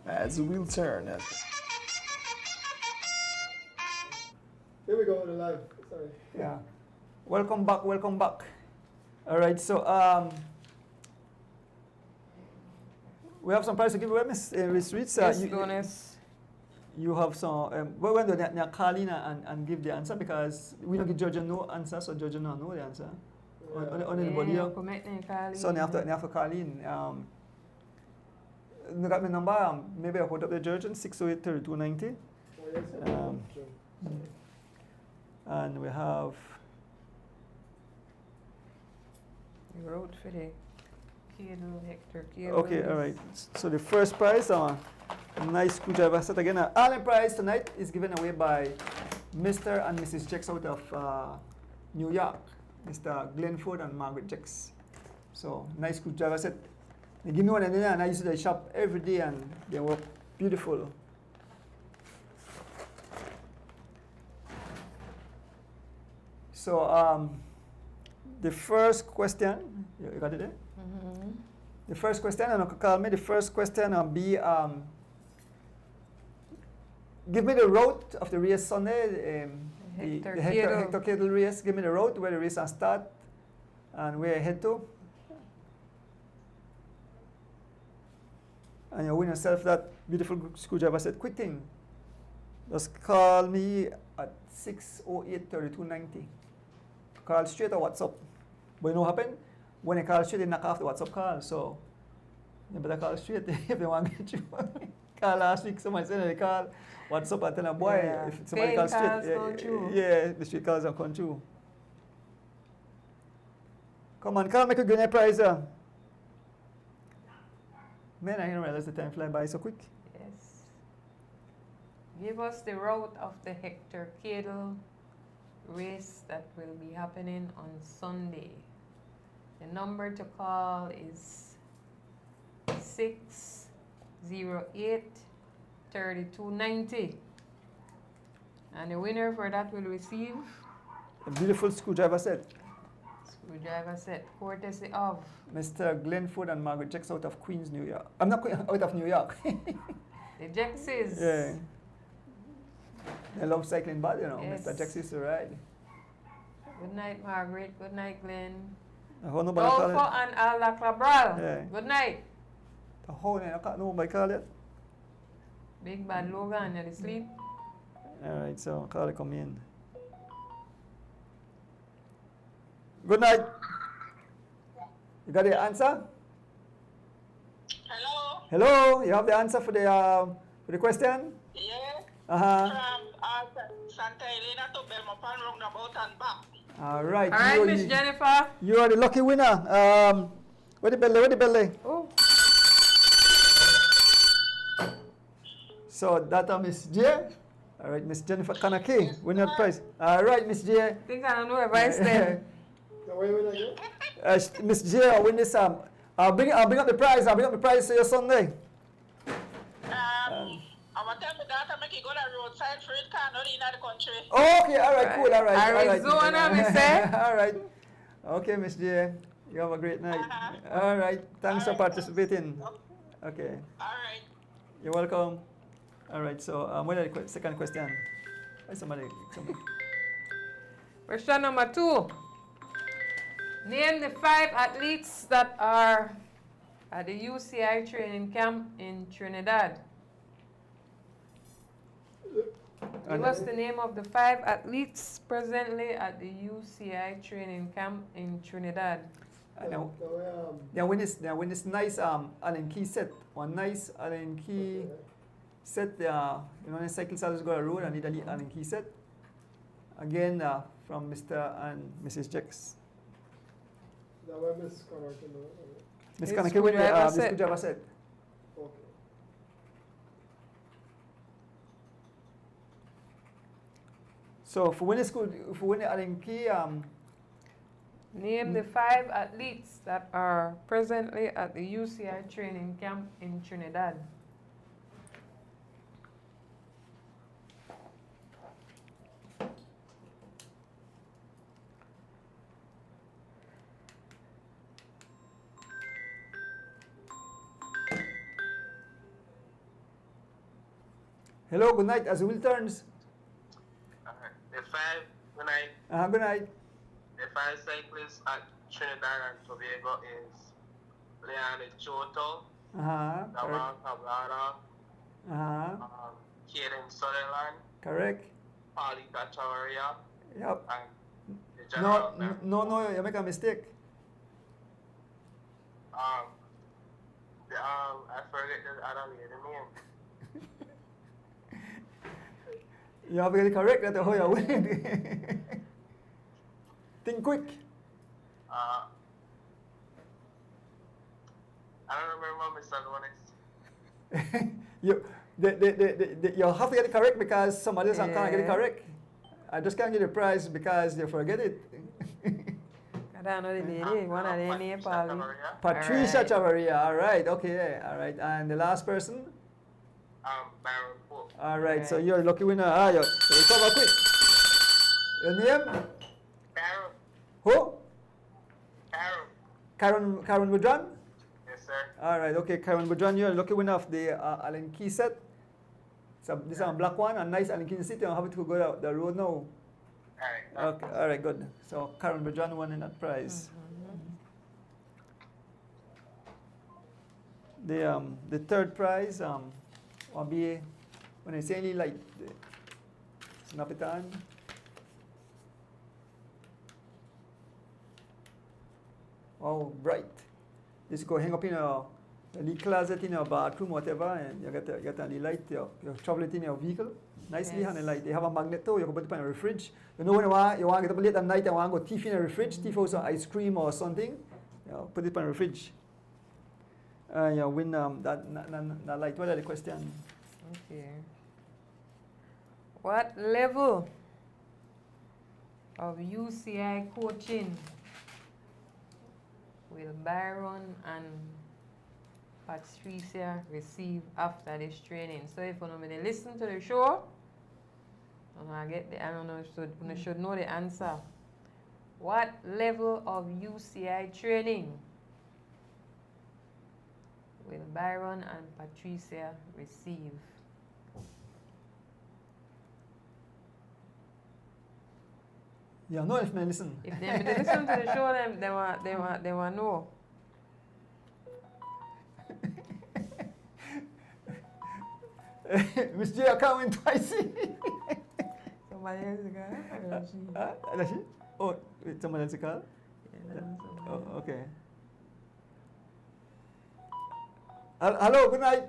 As the Wheel Turn has been. Here we go, the live. Sorry. Yeah. Welcome back. All right, so we have some prize to give away, Miss Reeds. Yes, Jonas. You have some. When do they call in and give the answer, because we don't give Georgia no answer, so Georgia no know the answer. On anybody else. So they have to call in. You got my number. Maybe I hold up the Georgian 608-3290. And we have. You wrote for the Cable Hector. Okay, all right. So the first prize, a nice screwdriver set again. Allen prize tonight is given away by Mr. and Mrs. Jex out of New York, Mr. Glenford and Margaret Jex. So nice screwdriver set. They give me one and I use it at the shop every day and they work beautiful. So the first question, you got it there? Mm-hmm. The first question, and you can call me, the first question will be, give me the route of the race Sunday, the Hector Cadle race. Give me the route where the race will start and where I head to. and you win yourself that beautiful screwdriver set. Quick thing. Just call me at 608-3290. Call straight or WhatsApp. But you know what happened? When you call straight, they knock off the WhatsApp call. So you better call straight if you want to get you. Call last week, somebody said they call WhatsApp and tell them, boy, Yeah. if somebody Paying calls straight, calls go through. yeah, the straight calls are come through. Come on, Carl, make a good prize. Man, I didn't realize the time fly by so quick. Yes. Give us the route of the Hector Cadle race that will be happening on Sunday. The number to call is 608-3290. And the winner for that will receive A beautiful screwdriver set. screwdriver set, courtesy of Mr. Glenford and Margaret Jacks out of Queens, New York. I'm not out of New York. the Jaxes. Yeah. I love cycling bad, you know. Yes. Mr. Jacks used to ride. Good night, Margaret. Good night, Glenn. I hope nobody call Dolfo it. and Alda Cabral. Yeah. Good night. I hope nobody call it. Big Bad Logan, you sleep? Alright, so call it come in. Good night. You got the answer? Hello? Hello, you have the answer for the question? Yeah? Uh-huh. From Santa Elena to Belmopan, roundabout and back. Alright. All right, Miss Jennifer. You are the lucky winner. Where the belly? Where the belly? Oh. So that Miss J. All right, Miss Jennifer Kanaki, winner prize. All right, Miss J. I think I don't know if I stand. Miss J, I'll win this. I'll bring up the prize. I'll bring up the prize to your Sunday. I want to tell my daughter make you go to roadside for it, not in the country. Okay, all right, cool, all right. Arizona, we say. All right. Okay, Miss J. You have a great night. All right. Thanks for participating. Okay. All right. You're welcome. All right. So, what is the second question? Somebody. Question number 2. Name the 5 athletes that are at the UCI training camp in Trinidad. Give us the name of the 5 athletes presently at the UCI training camp in Trinidad. They win this nice Allen Key set. One nice Allen Key set. You know, the cycle sellers go on the road and need a Allen Key set. Again, from Mr. and Mrs. Jacks. Miss Kanaki win the screwdriver set. So for winning the Allen Key, Name the 5 athletes that are presently at the UCI training camp in Trinidad. hello, good night. As Will turns. The 5, good night. Good night. The 5 cyclists at Trinidad and Tobago is Leanne Choto, Daman Cabrera, Kaden Sutherland, correct. Paulita Chavarria, Yep. and the general. No, you make a mistake. I forget the other lady name. You have to get it correct. That's how you win. Think quick. I don't remember Mr. Lonex. You have to get it correct because somebody else can't get it correct. I just can't get the prize because they forget it. I don't know the lady. One of the name, Patricia Chavarria. All right. Okay. All right. And the last person? Baron Pope. All right. So you're a lucky winner. You recover quick. Your name? Baron. Who? Baron. Karen Budran? Yes, sir. All right. Okay. Karen Budran, you're a lucky winner of the Allen Key set. So this is a black one, a nice Allen Key set. I'm happy to go down the road now. All right. Okay, all right, good. So Karen Budran won in that prize. The third prize will be when I say any light. Snap it on. Oh, bright. This go hang up in a little closet in your bathroom, whatever, and you get a light. You travel it in your vehicle. Nicely Yes. on the light. They have a magnet too. You can put it in a fridge. You know when you want to get up late at night and want to go thief in a fridge, thief out some ice cream or something. You know, put it in a fridge. You win that light. What are the question? Okay. What level of UCI coaching will Byron and Patricia receive after this training? So if you want me to listen to the show, you should know the answer. What level of UCI training will Byron and Patricia receive? Yeah, no, if they listen. If they listen to the show, then they want know. Miss J, I can't win twice. Somebody else is going. Does she? Oh, wait, someone else call? Oh, okay. Hello, good night.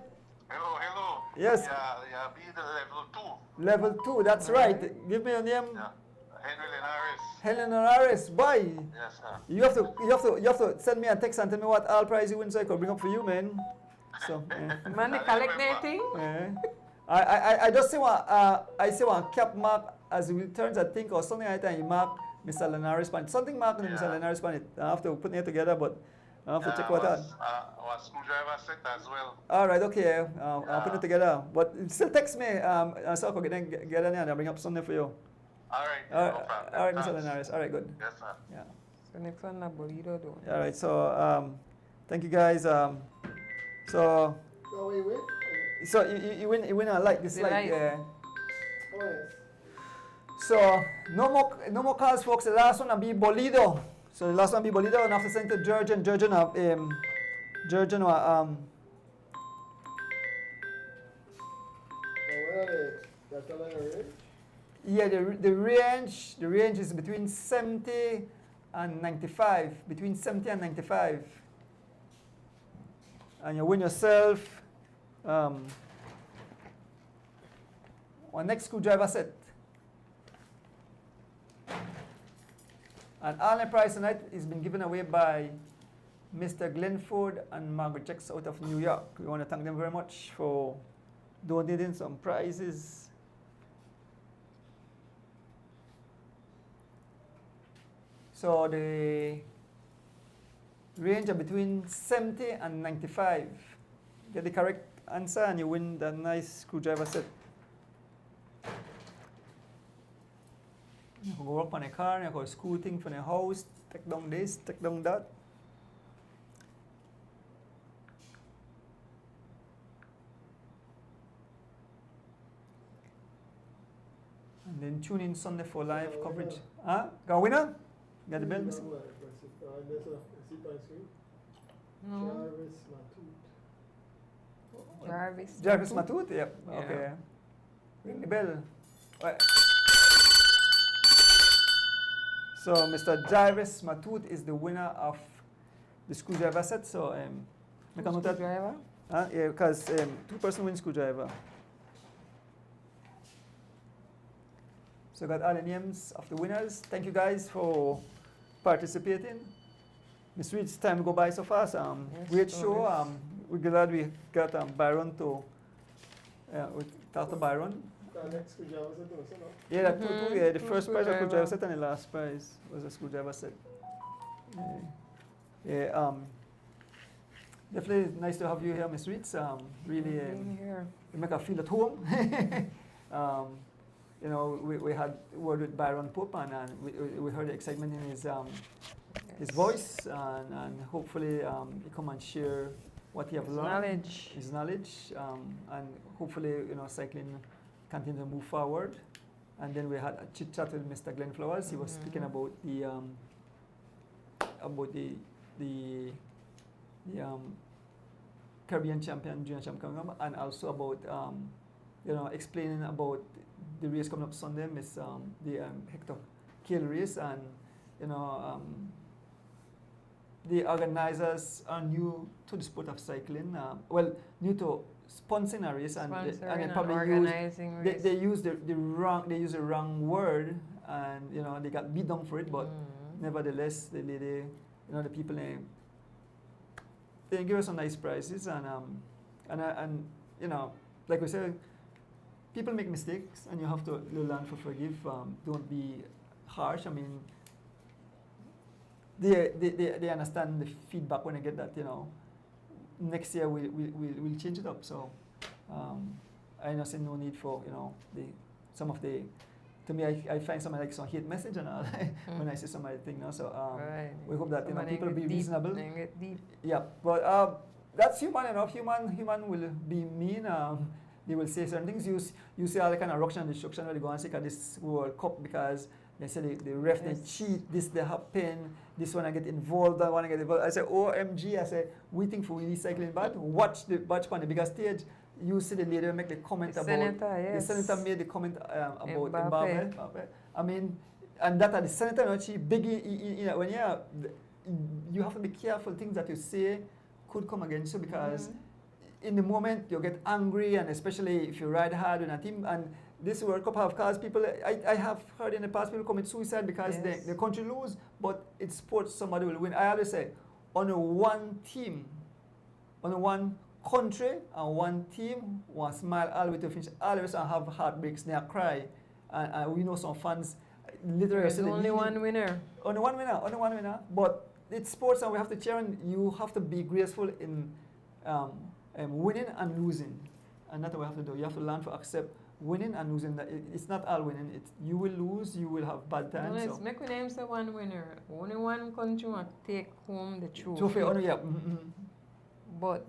Hello. Yes. Yeah, be the level 2. Level 2, that's right. Give me your name. Yeah. Henry Linares. Helen Linares, boy. Yes, sir. You have to send me a text and tell me what all prize you win so I can bring up for you, man. So, Man, they collect their thing. I just say one cap mark as it returns, I think, or something like that. You mark Mr. Linares pan. Something marked Mr. Linares pan. I have to put it together, but I have to check what that. Our screwdriver set as well. All right, okay. I'll put it together. But still text me. So I can get in there and I'll bring up something for you. All right. No problem. All right, Mr. Linares. All right, good. Yes, sir. Yeah. So next one, Bolito do. All right. So thank you guys. So you win a light. This light. So no more calls, folks. The last one will be Bolido. So the last one will be Bolido, and after sending to Georgian yeah, the range is between 70 and 95. Between 70 and 95. And you win yourself one next screwdriver set. And all the prize tonight is been given away by Mr. Glenford and Margaret Jacks out of New York. We want to thank them very much for donating some prizes. So the range are between 70 and 95. Get the correct answer and you win that nice screwdriver set. You can go work on a car, you can school thing from the house, take down this, take down that. And then tune in Sunday for live coverage. Got a winner? Got the bell? No. Jarvis Matut? Yep. Yeah. Okay. Ring the bell. Right. So Mr. Jarvis Matut is the winner of the screwdriver set. So make a note that. Screwdriver? Yeah, because 2-person win screwdriver. So got all the names of the winners. Thank you guys for participating. Miss Reed's time go by so fast. Yes, Great show. We're glad we got Byron to we talked to Byron. Yeah, that two, yeah, the first prize was a screwdriver set and the last prize was a screwdriver set. Definitely nice to have you here, Miss Reeds. Really, you make us feel at home. You know, we had a word with Byron Pope and we heard the excitement in his voice and hopefully he come and share what he have learned. His knowledge. And hopefully, you know, cycling continue to move forward. And then we had a chit chat with Mr. Glenn Flowers. He was speaking about the Caribbean champion, junior champion, and also about explaining about the race coming up Sunday, the Hector Kill race, and the organizers are new to the sport of cycling. New to sponsoring a race, and they probably organizing race. They use the wrong word, and they got beat down for it. But nevertheless, the lady, the people they give us some nice prizes, and like we said, people make mistakes, and you have to learn to forgive. Don't be harsh. I mean, they understand the feedback when they get that. Next year we'll change it up. So I see no need for some of the. To me, I find some hate message and all when I see somebody think. So we hope that people will be reasonable. Yeah, but that's human enough. Human will be mean. They will say certain things. You see all the kind of ruction and destruction where they go and say this World Cup because they say the ref they cheat, this they happen, this one I get involved, that one I get involved. I say OMG, I say we think for recycling, but watch on the biggest stage. You see the leader make the comment about the senator made the comment about Mbappe. I mean, and that the senator actually big when you have to be careful. Things that you say could come against you because in the moment you get angry, and especially if you ride hard on a team. And this World Cup have caused people. I have heard in the past people commit suicide because the country lose, but it's sports. Somebody will win. I always say, on a one team, on a one country and one team, one smile all the way to finish. All the rest have heartbreaks, they cry, and we know some fans literally. There's only one winner. Only one winner. But it's sports, and we have to cheer, and you have to be graceful in winning and losing, and that's what we have to do. You have to learn to accept winning and losing. That it's not all winning. You will lose. You will have bad times. No, make we name say one winner. Only one country will take home the trophy. Trophy, only But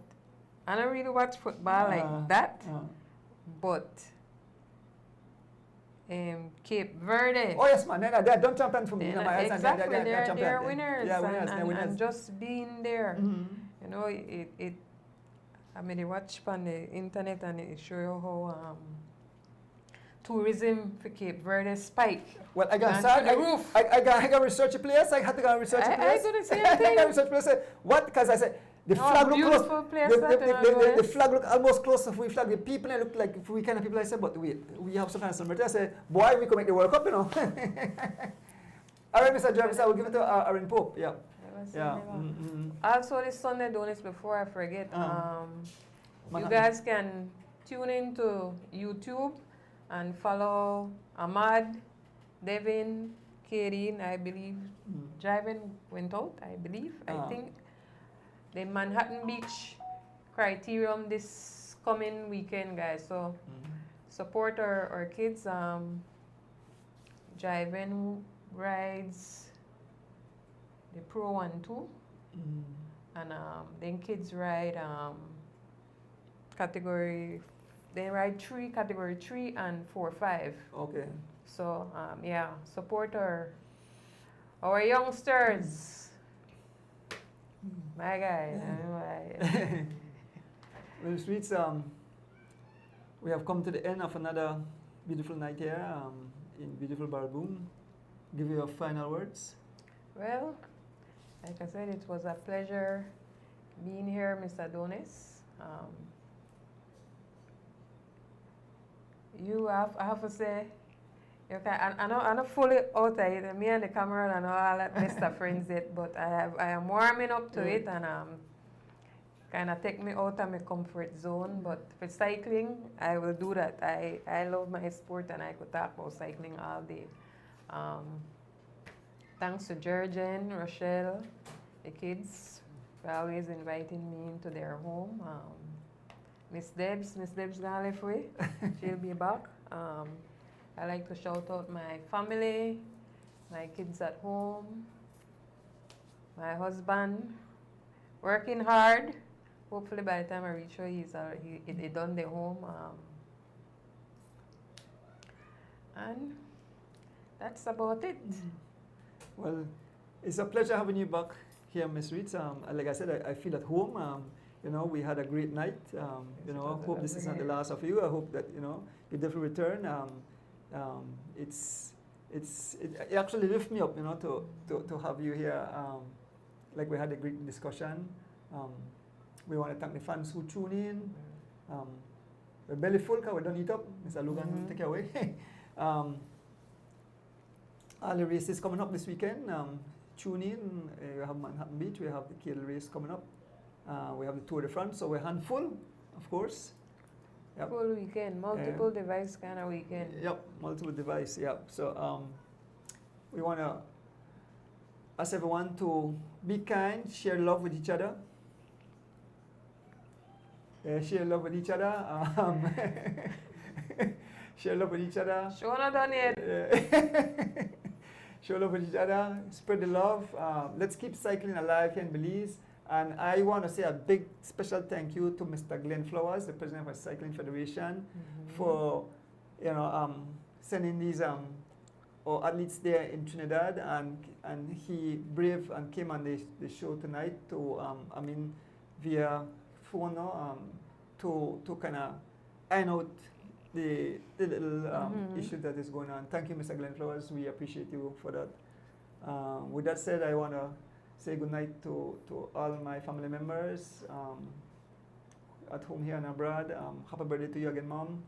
I don't really watch football like that. But Cape Verde. Oh yes, man. They're done champion for me. Exactly, they're winners. Yeah, winners. And just being there, I mean, they watch on the internet and it show you how tourism for Cape Verde spike. Well, I got I got research a place. I had to go research a place. I do the same thing. I got research a place. What? Because I said the flag look close. The flag look almost close to we flag. The people look like we kind of people. I said, but wait, we have some kind of celebrity. I said, boy, we can make the World Cup, All right, Mr. Jarvis, I will give it to Aaron Pope. Yeah. Also, this Sunday, Donis, before I forget, you guys can tune into YouTube and follow Ahmad, Devin, Karin, I believe. Driving went out, I believe. I think the Manhattan Beach Criterium this coming weekend, guys. So support our kids. Driving rides. The Pro 1, 2, and then kids ride category 3 and 4, 5. Okay. So support our youngsters. My guy. Well, Sweets, we have come to the end of another beautiful night here in beautiful Barboom. Give you your final words. Well, like I said, it was a pleasure being here, Mr. Donis. I have to say, I'm not fully out of it. Me and the camera and all that Mr. Friends yet, but I am warming up to it, and kind of take me out of my comfort zone. But for cycling, I will do that. I love my sport, and I could talk about cycling all day. Thanks to Jurgen, Rochelle, the kids, for always inviting me into their home. Miss Debs gonna leave away. She'll be back. I like to shout out my family, my kids at home, my husband, working hard. Hopefully by the time I reach her, he done the home. And that's about it. Well, it's a pleasure having you back here, Ms. Reeds. Like I said, I feel at home. You know, we had a great night. You know, I hope this is not the last of you. I hope that, you know, you definitely return. It actually lifts me up, you know, to have you here. Like we had a great discussion. We want to thank the fans who tune in. We're belly full because we don't eat up. Mr. Logan, take it away. All the races coming up this weekend. Tune in. We have Manhattan Beach. We have the Cadle race coming up. We have the Tour de France. So we're handful, of course. Yep. Full weekend, multiple device kind of weekend. Yep, multiple device. Yep. So we want to ask everyone to be kind, share love with each other. Share love with each other. Share love with each other. Show not done yet. Show love with each other. Spread the love. Let's keep cycling alive here in Belize. And I want to say a big special thank you to Mr. Glenn Flowers, the president of the Cycling Federation, for sending these our athletes there in Trinidad, and he brave and came on the show tonight to via phone to kind of iron out the little issue that is going on. Thank you, Mr. Glenn Flowers. We appreciate you for that. With that said, I want to say good night to all my family members at home here and abroad. Happy birthday to you again, Mom.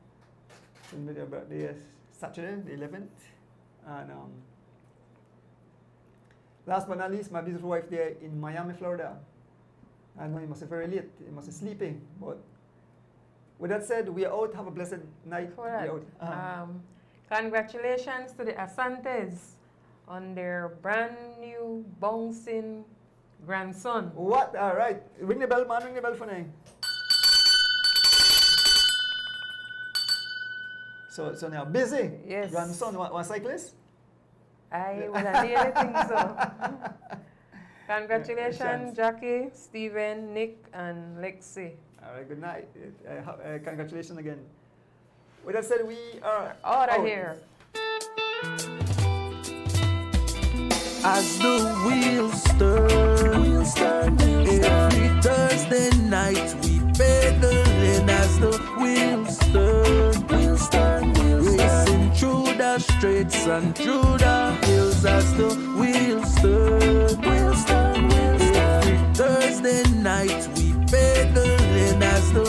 Your birthday is Saturday, the 11th. And last but not least, my beautiful wife there in Miami, Florida. I know it must be very late. It must be sleeping. But with that said, we are out. Have a blessed night. Before that, congratulations to the Asantes on their brand new bouncing grandson. What? All right. Ring the bell, man. Ring the bell for me. So now, busy. Yes. Grandson, one cyclist? I would really think so. Congratulations, Jackie, Stephen, Nick, and Lexi. All right, good night. Congratulations again. With that said, we are out of here. As the wheels turn, every Thursday night we pedaling as the wheels turn, racing through the streets and through the hills as the wheels turn, every Thursday night we pedaling as the